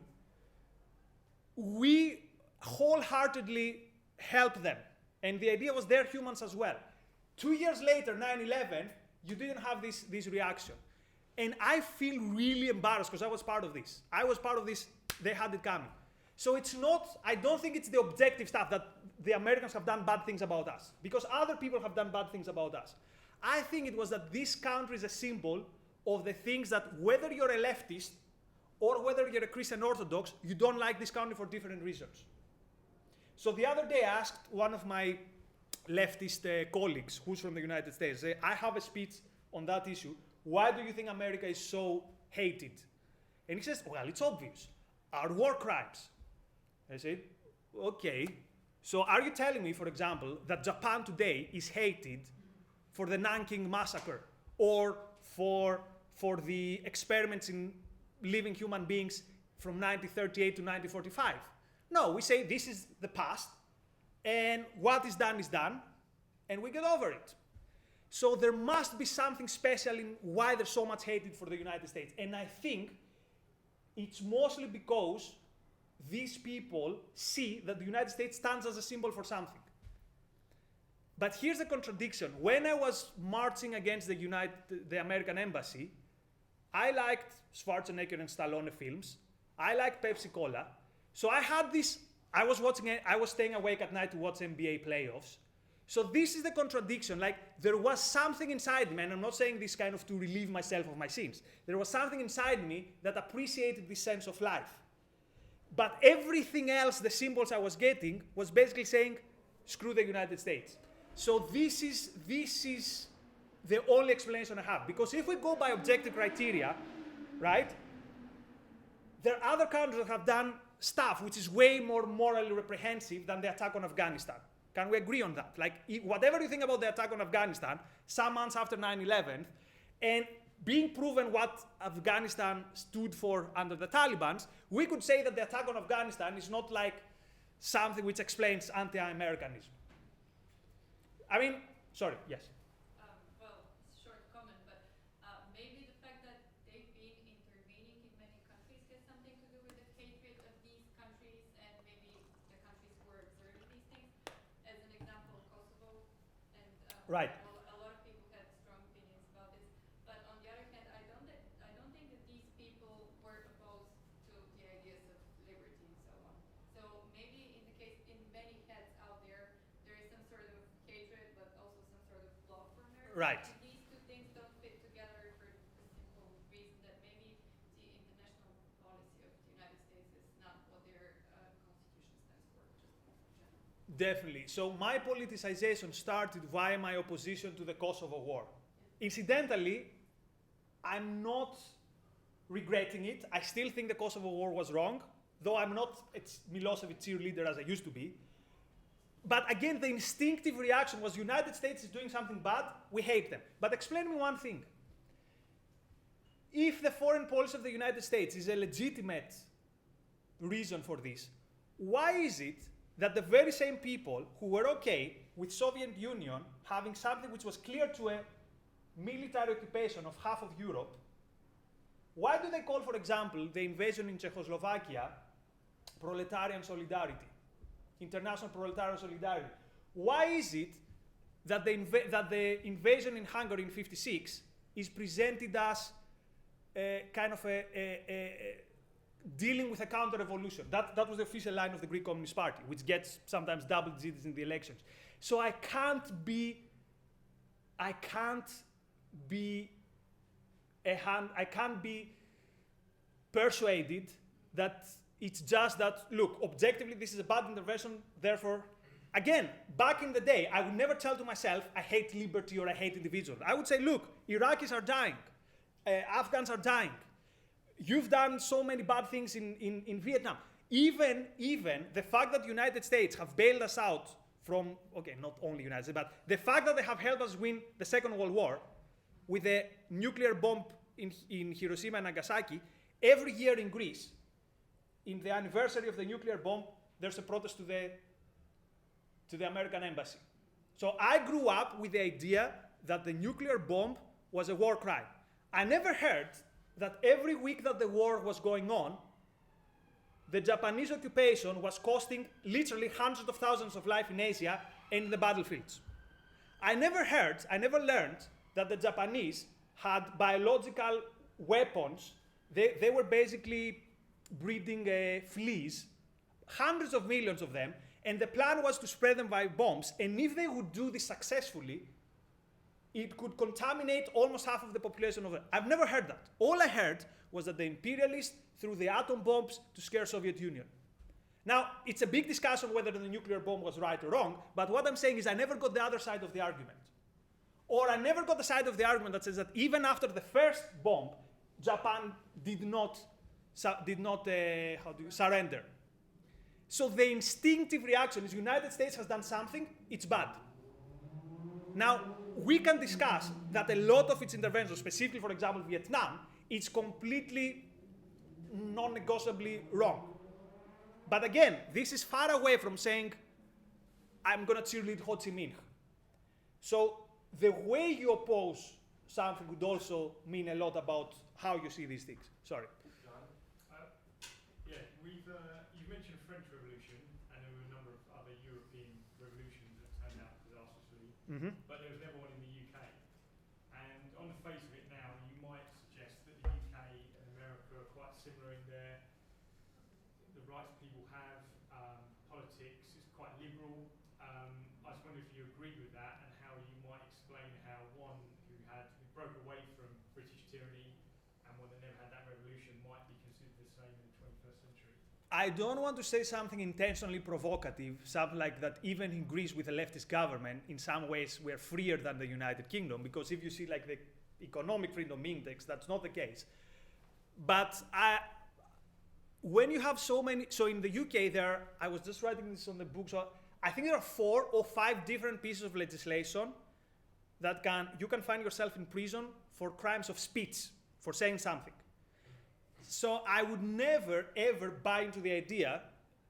S1: we wholeheartedly helped them. And the idea was they're humans as well. 2 years later, 9/11, you didn't have this reaction. And I feel really embarrassed because I was part of this. They had it coming. So it's not, I don't think it's the objective stuff that the Americans have done bad things about us, because other people have done bad things about us. I think it was that this country is a symbol of the things that whether you're a leftist or whether you're a Christian Orthodox, you don't like this country for different reasons. So the other day I asked one of my leftist colleagues who's from the United States, I have a speech on that issue. Why do you think America is so hated? And he says, well, it's obvious. Our war crimes. I said, okay. So are you telling me, for example, that Japan today is hated for the Nanking massacre or for the experiments in living human beings from 1938 to 1945? No, we say this is the past, and what is done, and we get over it. So there must be something special in why there's so much hatred for the United States. And I think it's mostly because these people see that the United States stands as a symbol for something. But here's the contradiction. When I was marching against the American embassy, I liked Schwarzenegger and Stallone films. I liked Pepsi Cola. So I had this, I was staying awake at night to watch NBA playoffs. So this is the contradiction. Like, there was something inside me, and I'm not saying this kind of to relieve myself of my sins. There was something inside me that appreciated this sense of life. But everything else, the symbols I was getting, was basically saying, screw the United States. So this is the only explanation I have. Because if we go by objective criteria, right, there are other countries that have done stuff which is way more morally reprehensible than the attack on Afghanistan. Can we agree on that? Like, whatever you think about the attack on Afghanistan, some months after 9/11, and being proven what Afghanistan stood for under the Taliban, we could say that the attack on Afghanistan is not like something which explains anti-Americanism. I mean, sorry, yes.
S7: Well, short comment, but maybe the fact that they've been intervening in many countries
S1: Right.
S7: A lot of people had strong opinions about this. But on the other hand, I don't think that these people were opposed to the ideas of liberty and so on. So maybe in many heads out there, there is some sort of hatred, but also some sort of love for America.
S1: Right.
S7: And these two things don't fit together for the simple reason that maybe the international policy of the United States is not what their constitution stands for, just in general.
S1: Definitely. So my politicization started via my opposition to the Kosovo war. Incidentally, I'm not regretting it. I still think the Kosovo war was wrong, though I'm not a Milosevic cheerleader as I used to be. But again, the instinctive reaction was United States is doing something bad, we hate them. But explain me one thing. If the foreign policy of the United States is a legitimate reason for this, why is it that the very same people who were okay with Soviet Union having something which was clear to a military occupation of half of Europe, why do they call, for example, the invasion in Czechoslovakia proletarian solidarity, international proletarian solidarity? Why is it that the invasion in Hungary in '56 is presented as kind of dealing with a counter-revolution? That was the official line of the Greek Communist Party, which gets sometimes double digits in the elections. So I can't be persuaded that it's just that, look, objectively this is a bad intervention, therefore, again, back in the day, I would never tell to myself, I hate liberty or I hate individuals. I would say, look, Iraqis are dying, Afghans are dying. You've done so many bad things in Vietnam. Even the fact that the United States have bailed us out from, okay, not only United States, but the fact that they have helped us win the Second World War with a nuclear bomb in Hiroshima and Nagasaki, every year in Greece, in the anniversary of the nuclear bomb, there's a protest to the American embassy. So I grew up with the idea that the nuclear bomb was a war crime. I never heard that every week that the war was going on, the Japanese occupation was costing literally hundreds of thousands of lives in Asia and in the battlefields. I never learned that the Japanese had biological weapons. They were basically breeding fleas, hundreds of millions of them, and the plan was to spread them by bombs. And if they would do this successfully, it could contaminate almost half of the population of it. I've never heard that. All I heard was that the imperialists threw the atom bombs to scare Soviet Union. Now, it's a big discussion whether the nuclear bomb was right or wrong, but what I'm saying is I never got the other side of the argument. Or I never got the side of the argument that says that even after the first bomb, Japan did not surrender. So the instinctive reaction is United States has done something, it's bad. Now, we can discuss that a lot of its interventions, specifically, for example, Vietnam, is completely non-negotiably wrong. But again, this is far away from saying, I'm going to cheerlead Ho Chi Minh. So the way you oppose something would also mean a lot about how you see these things. Sorry.
S9: Yeah, you mentioned French Revolution, and there were a number of other European revolutions that turned out disastrously, but there was never one in the UK. And on the face of it now, you might suggest that the UK and America are quite similar in the rights people have, politics is quite liberal. I just wonder if you agree with that and how you might explain how one who broke away from British tyranny and one that never had that revolution might be considered the same in the 21st century.
S1: I don't want to say something intentionally provocative, something like that even in Greece with a leftist government, in some ways we're freer than the United Kingdom, because if you see like the economic freedom index, that's not the case. But when you have so many, so in the UK I was just writing this on the book, so I think there are 4 or 5 different pieces of legislation that you can find yourself in prison for crimes of speech, for saying something. So I would never, ever buy into the idea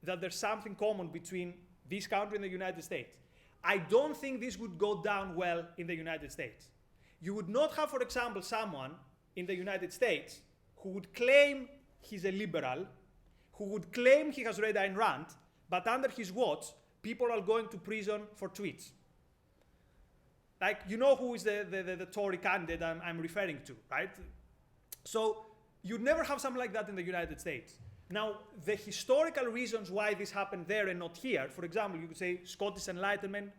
S1: that there's something common between this country and the United States. I don't think this would go down well in the United States. You would not have, for example, someone in the United States who would claim he's a liberal, who would claim he has read Ayn Rand, but under his watch, people are going to prison for tweets. Like, you know who is the Tory candidate I'm referring to, right? So you'd never have something like that in the United States. Now, the historical reasons why this happened there and not here, for example, you could say Scottish Enlightenment,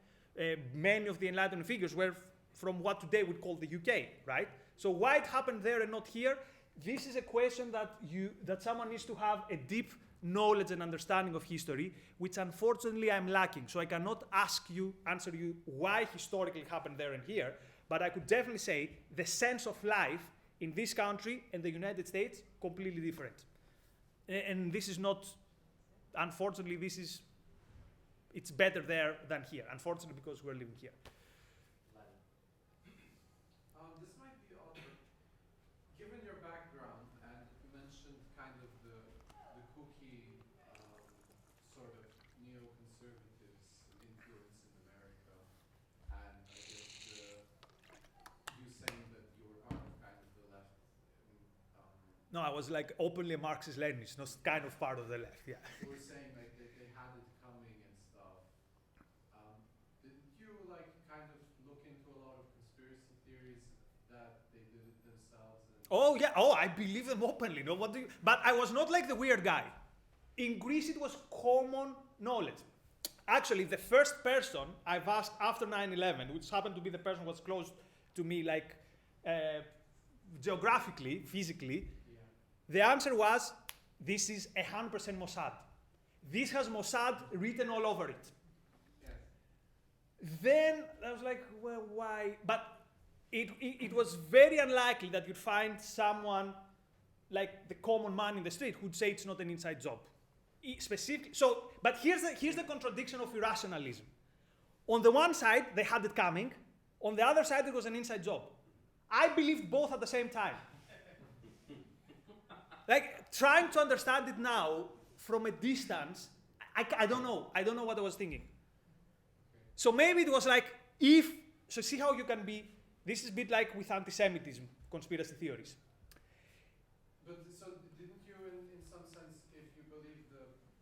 S1: many of the Enlightenment figures were from what today we'd call the UK, right? So why it happened there and not here? This is a question that someone needs to have a deep knowledge and understanding of history, which unfortunately I'm lacking. So I cannot answer you why historically it happened there and here, but I could definitely say the sense of life in this country and the United States completely different. And this is not, unfortunately, it's better there than here, unfortunately, because we're living here.
S10: This might be odd, but given your background, and you mentioned kind of the cookie sort of neoconservatives influence in America, and I guess you saying that you were part of kind of the left.
S1: No, I was like openly a Marxist-Leninist, not kind of part of the left, yeah.
S10: You were saying like they had it coming and stuff. Didn't you like kind of look into a lot of conspiracy theories that they did it themselves?
S1: Oh yeah, I believe them openly. No, but I was not like the weird guy. In Greece, it was common knowledge. Actually, the first person I've asked after 9/11, which happened to be the person who was close to me, like geographically, physically, the answer was, this is 100% Mossad. This has Mossad written all over it.
S10: Yes.
S1: Then I was like, well, why? But it was very unlikely that you'd find someone like the common man in the street who'd say it's not an inside job. Specifically, so, but here's the contradiction of irrationalism. On the one side, they had it coming. On the other side, it was an inside job. I believed both at the same time. Like, trying to understand it now from a distance, I don't know. I don't know what I was thinking. So maybe it was like, so see how you can be, this is a bit like with anti-Semitism, conspiracy theories.
S10: But so didn't you, in some sense, if you believed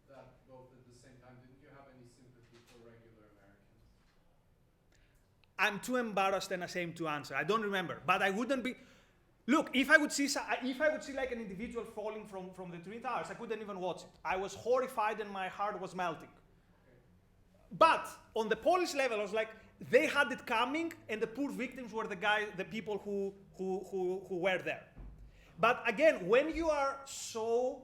S10: that both at the same time, didn't you have any sympathy for regular Americans?
S1: I'm too embarrassed and ashamed to answer. I don't remember, but I wouldn't be. Look, if I would see like an individual falling from the Twin Towers, I couldn't even watch it. I was horrified and my heart was melting. Okay. But on the police level, I was like, they had it coming, and the poor victims were the people who were there. But again, when you are so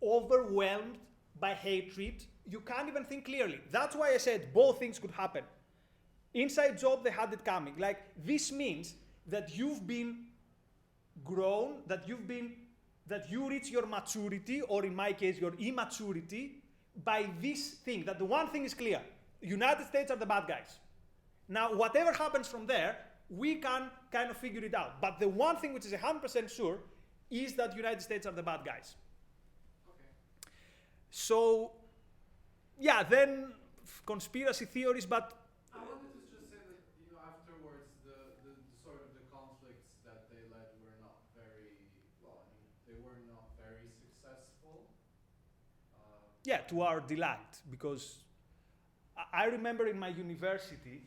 S1: overwhelmed by hatred, you can't even think clearly. That's why I said both things could happen. Inside job, they had it coming. Like, this means that you've been grown, that you reach your maturity, or in my case, your immaturity, by this thing, that the one thing is clear. The United States are the bad guys. Now, whatever happens from there, we can kind of figure it out. But the one thing which is 100% sure is that United States are the bad guys.
S10: Okay.
S1: So, yeah, then conspiracy theories, but
S10: I wanted to just say that, afterwards, the sort of the conflicts that they led were not very, they were not very successful.
S1: Yeah, to our delight, because I remember in my university,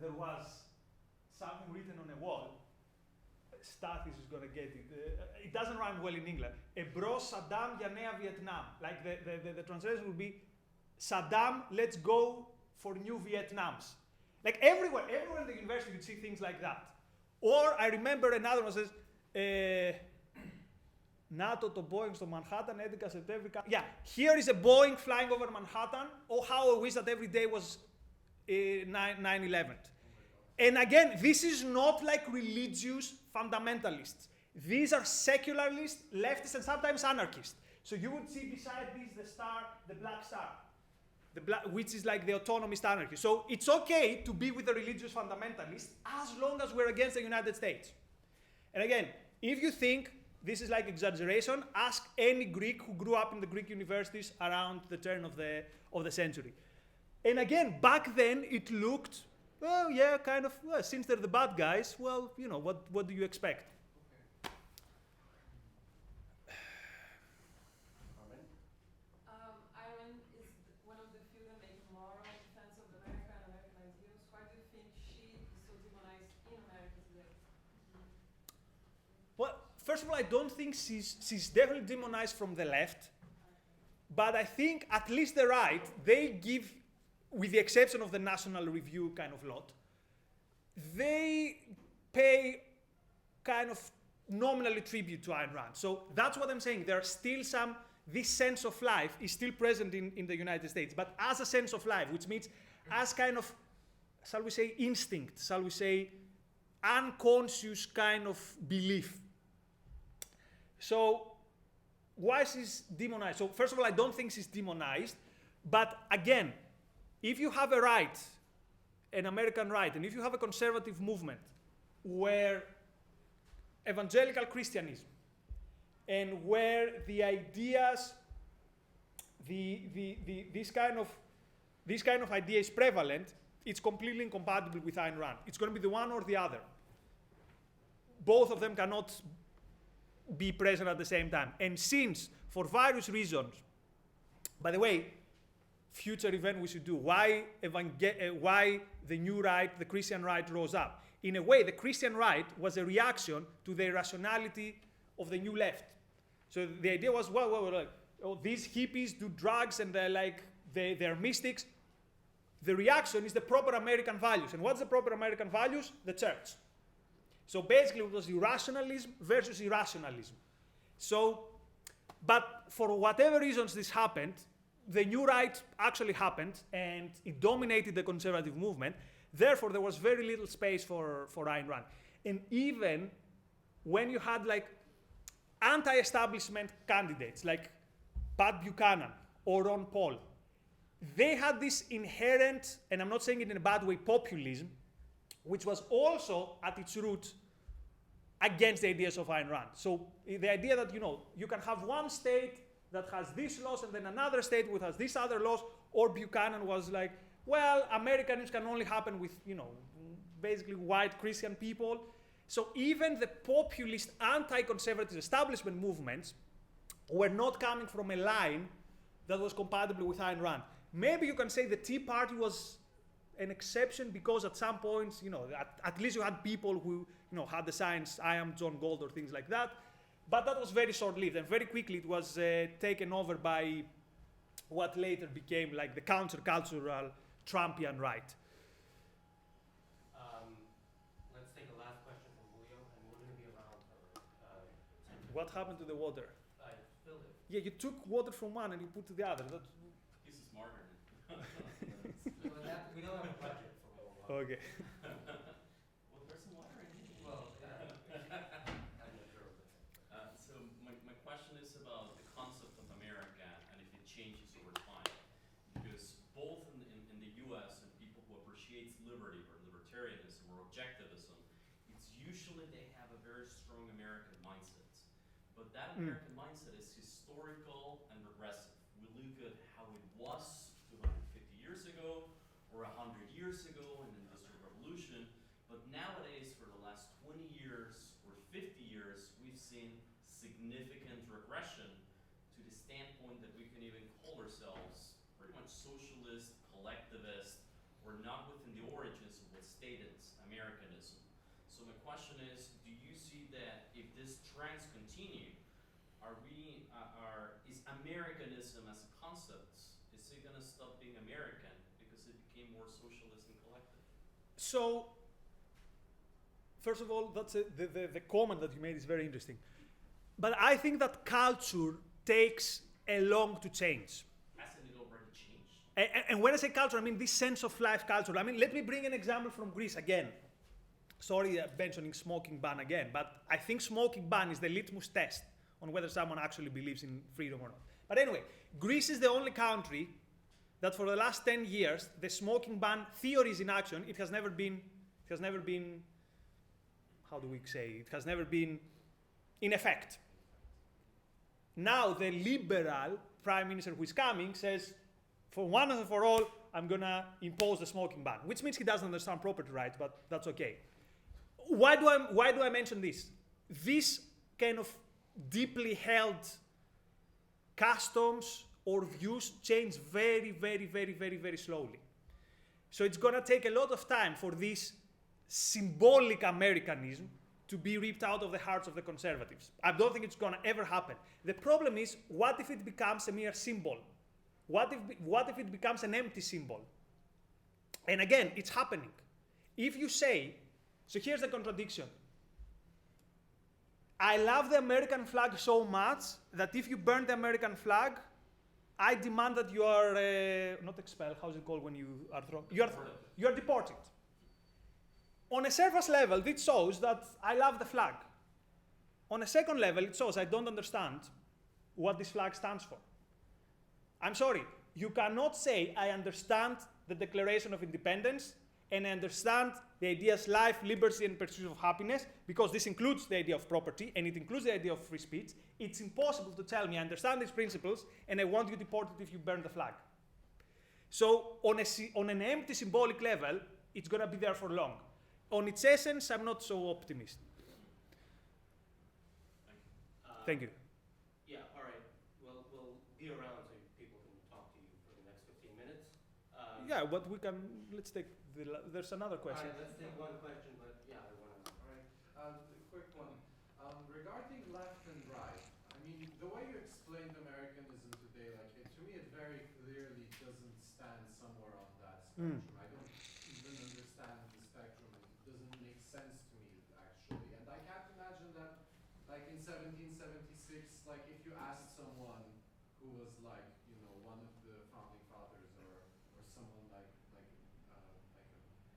S1: there was something written on a wall. Stathis is going to get it. It doesn't rhyme well in England. Εμπρός Saddam για νέα Vietnam. Like the translation would be, Saddam, let's go for new Vietnams. Like everywhere in the university you'd see things like that. Or I remember another one says, NATO το Boeing στο Manhattan 11 Σεπτέμβρη. Yeah, here is a Boeing flying over Manhattan. Oh, how I wish that every day was 9/11. And again, this is not like religious fundamentalists. These are secularists, leftists, and sometimes anarchists. So you would see beside this the star, the black star, which is like the autonomist anarchy. So it's okay to be with the religious fundamentalists as long as we're against the United States. And again, if you think this is like exaggeration, ask any Greek who grew up in the Greek universities around the turn of the century. And again, back then it looked, well, yeah, kind of, well, since they're the bad guys, well, what do you expect?
S5: Ireland is one of the few that make moral defense of America and American ideals. Why do you think she is
S1: first of all, I don't think she's definitely demonized from the left, but I think at least the right, they give, with the exception of the National Review kind of lot, they pay kind of nominally tribute to Ayn Rand. So that's what I'm saying. There are still this sense of life is still present in the United States, but as a sense of life, which means as kind of, shall we say, instinct, shall we say, unconscious kind of belief. So why she's demonized? So first of all, I don't think she's demonized, but again, if you have a right, an American right, and if you have a conservative movement where evangelical Christianism and where the ideas, this kind of idea is prevalent, it's completely incompatible with Ayn Rand. It's going to be the one or the other. Both of them cannot be present at the same time. And since, for various reasons, by the way, future event we should do, why the new right, the Christian right rose up. In a way, the Christian right was a reaction to the irrationality of the new left. So the idea was, these hippies do drugs and they're mystics. The reaction is the proper American values. And what's the proper American values? The church. So basically it was irrationalism versus irrationalism. So, but for whatever reasons this happened, the new right actually happened and it dominated the conservative movement. Therefore, there was very little space for Ayn Rand. And even when you had anti-establishment candidates like Pat Buchanan or Ron Paul, they had this inherent, and I'm not saying it in a bad way, populism, which was also at its root against the ideas of Ayn Rand. So the idea that, you can have one state that has these laws and then another state which has these other laws, or Buchanan was like, well, Americanism can only happen with, basically white Christian people. So even the populist anti-conservative establishment movements were not coming from a line that was compatible with Ayn Rand. Maybe you can say the Tea Party was an exception because at some points, at least you had people who, had the signs, I am John Gold or things like that. But that was very short-lived, and very quickly it was taken over by what later became the countercultural Trumpian right.
S3: Let's take a last question from Julio, and we're going to be around for 10 minutes.
S1: What happened to the water?
S3: I filled it.
S1: Yeah, you took water from one and you put to the other.
S8: He's smarter.
S3: We don't have a budget for more water.
S1: Okay.
S8: Well, there's some water in here.
S3: Well, I'm not sure.
S8: So my question is about the concept of America and if it changes over time. Because both in the US and people who appreciate liberty or libertarianism or objectivism, it's usually they have a very strong American mindset. But that American mindset is historical and regressive. We look at how it was 250 years ago or 100 years ago in the Industrial Revolution. But nowadays, for the last 20 years or 50 years, we've seen significant regression to the standpoint that we can even call ourselves pretty much socialist, collectivist, or not within the origins of what's stated Americanism. So my question is, do you see that if these trends continue, is Americanism as a concept, is it going to stop being American because it became more socialist and collective?
S1: So, first of all, that's the comment that you made is very interesting. But I think that culture takes a long to change.
S8: Hasn't it already changed?
S1: And when I say culture, I mean this sense of life culture. I mean, let me bring an example from Greece again. Sorry, mentioning smoking ban again, but I think smoking ban is the litmus test on whether someone actually believes in freedom or not. But anyway, Greece is the only country that for the last 10 years, the smoking ban theory is in action. It has never been, how do we say, it has never been in effect. Now the liberal prime minister who is coming says, for one and for all, I'm gonna impose the smoking ban, which means he doesn't understand property rights, but that's okay. Why do I mention this? This kind of deeply held customs or views change very, very, very, very, very slowly. So it's gonna take a lot of time for this symbolic Americanism to be ripped out of the hearts of the conservatives. I don't think it's gonna ever happen. The problem is, what if it becomes a mere symbol? What if it becomes an empty symbol? And again, it's happening. If you say, so here's the contradiction. I love the American flag so much that if you burn the American flag, I demand that you are not expelled. How's it called when you are thrown? You are deported. On a surface level, this shows that I love the flag. On a second level, it shows I don't understand what this flag stands for. I'm sorry, you cannot say I understand the Declaration of Independence and I understand the ideas life, liberty, and pursuit of happiness, because this includes the idea of property and it includes the idea of free speech. It's impossible to tell me I understand these principles and I want you deported if you burn the flag. So on an empty symbolic level, it's going to be there for long. On its essence, I'm not so optimistic. Thank you.
S3: Yeah, all right. Well, we'll be around so people can talk to you for the next 15 minutes.
S1: Yeah, but we can, let's take, there's another question.
S3: All right, let's take one question, but yeah, I want to.
S10: All right, a quick one. Regarding left and right, I mean, the way you explained Americanism today, like, to me it very clearly doesn't stand somewhere on that spectrum. I don't even understand the spectrum, and it doesn't make sense to me, actually. And I can't imagine that, like, in 1776, like, if you asked someone who was, like, you know, one of the founding fathers or someone like a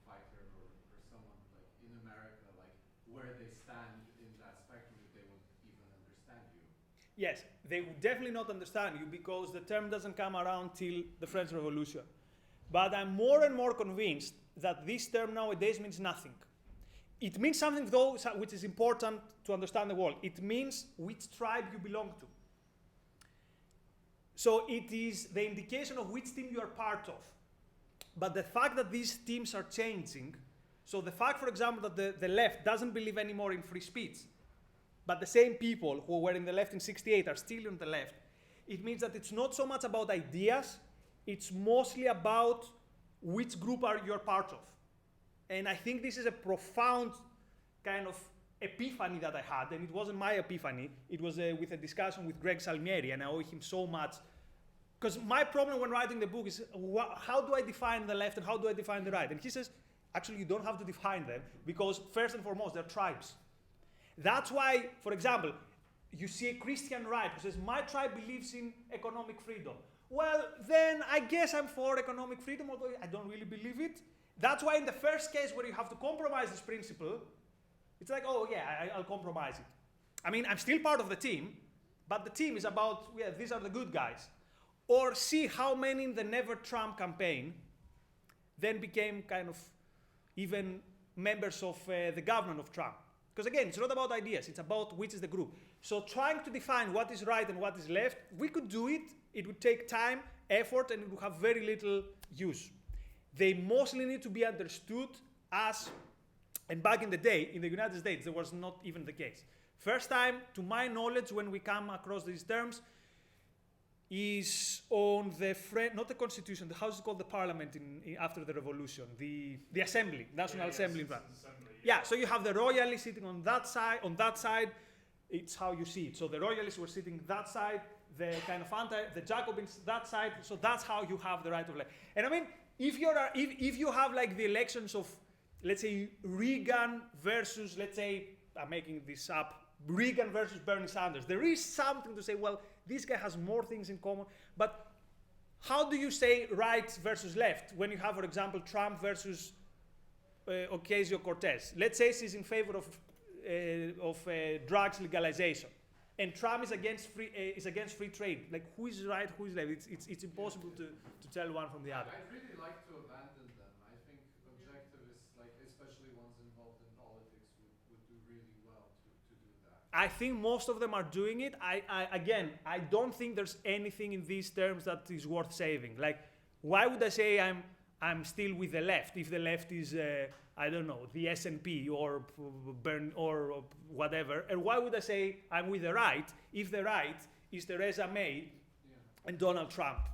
S10: fighter or someone, like, in America, like, where they stand in that spectrum, if they would even understand you.
S1: Yes, they would definitely not understand you because the term doesn't come around till the French Revolution. But I'm more and more convinced that this term nowadays means nothing. It means something, though, which is important to understand the world. It means which tribe you belong to. So it is the indication of which team you are part of. But the fact that these teams are changing, so the fact, for example, that the left doesn't believe anymore in free speech, but the same people who were in the left in 68 are still in the left, it means that it's not so much about ideas, it's mostly about which group you're part of. And I think this is a profound kind of epiphany that I had, and it wasn't my epiphany, it was with a discussion with Greg Salmieri, and I owe him so much. Because my problem when writing the book is, how do I define the left and how do I define the right? And he says, actually, you don't have to define them, because first and foremost, they're tribes. That's why, for example, you see a Christian right who says, my tribe believes in economic freedom. Well, then I guess I'm for economic freedom, although I don't really believe it. That's why in the first case where you have to compromise this principle, it's like, oh yeah, I'll compromise it. I mean, I'm still part of the team, but the team is about, yeah, these are the good guys. Or see how many in the Never Trump campaign then became kind of even members of the government of Trump. Because again, it's not about ideas, it's about which is the group. So trying to define what is right and what is left, we could do it. It would take time, effort, and it would have very little use. They mostly need to be understood as, and back in the day, in the United States, there was not even the case. First time, to my knowledge, when we come across these terms, is on the, not the Constitution, the House is called the Parliament after the Revolution, the Assembly, National Assembly. Yeah, so you have the royalists sitting on that side, it's how you see it. So the royalists were sitting that side, the kind of the Jacobins that side, so that's how you have the right of life. And I mean, if you have like the elections of, let's say, Reagan versus, let's say, I'm making this up, Reagan versus Bernie Sanders, there is something to say, well, this guy has more things in common, but how do you say right versus left when you have, for example, Trump versus Ocasio-Cortez? Let's say she's in favor of drugs legalization, and Trump is against free trade. Like, who is right, who is left? It's impossible to tell one from the other.
S10: I'd really like to abandon them. I think objectivists, like especially ones involved in politics, would do really well to do that.
S1: I think most of them are doing it. I don't think there's anything in these terms that is worth saving. Like, why would I say I'm still with the left if the left is I don't know, the SNP or whatever? And why would I say I'm with the right if the right is Theresa May and Donald Trump?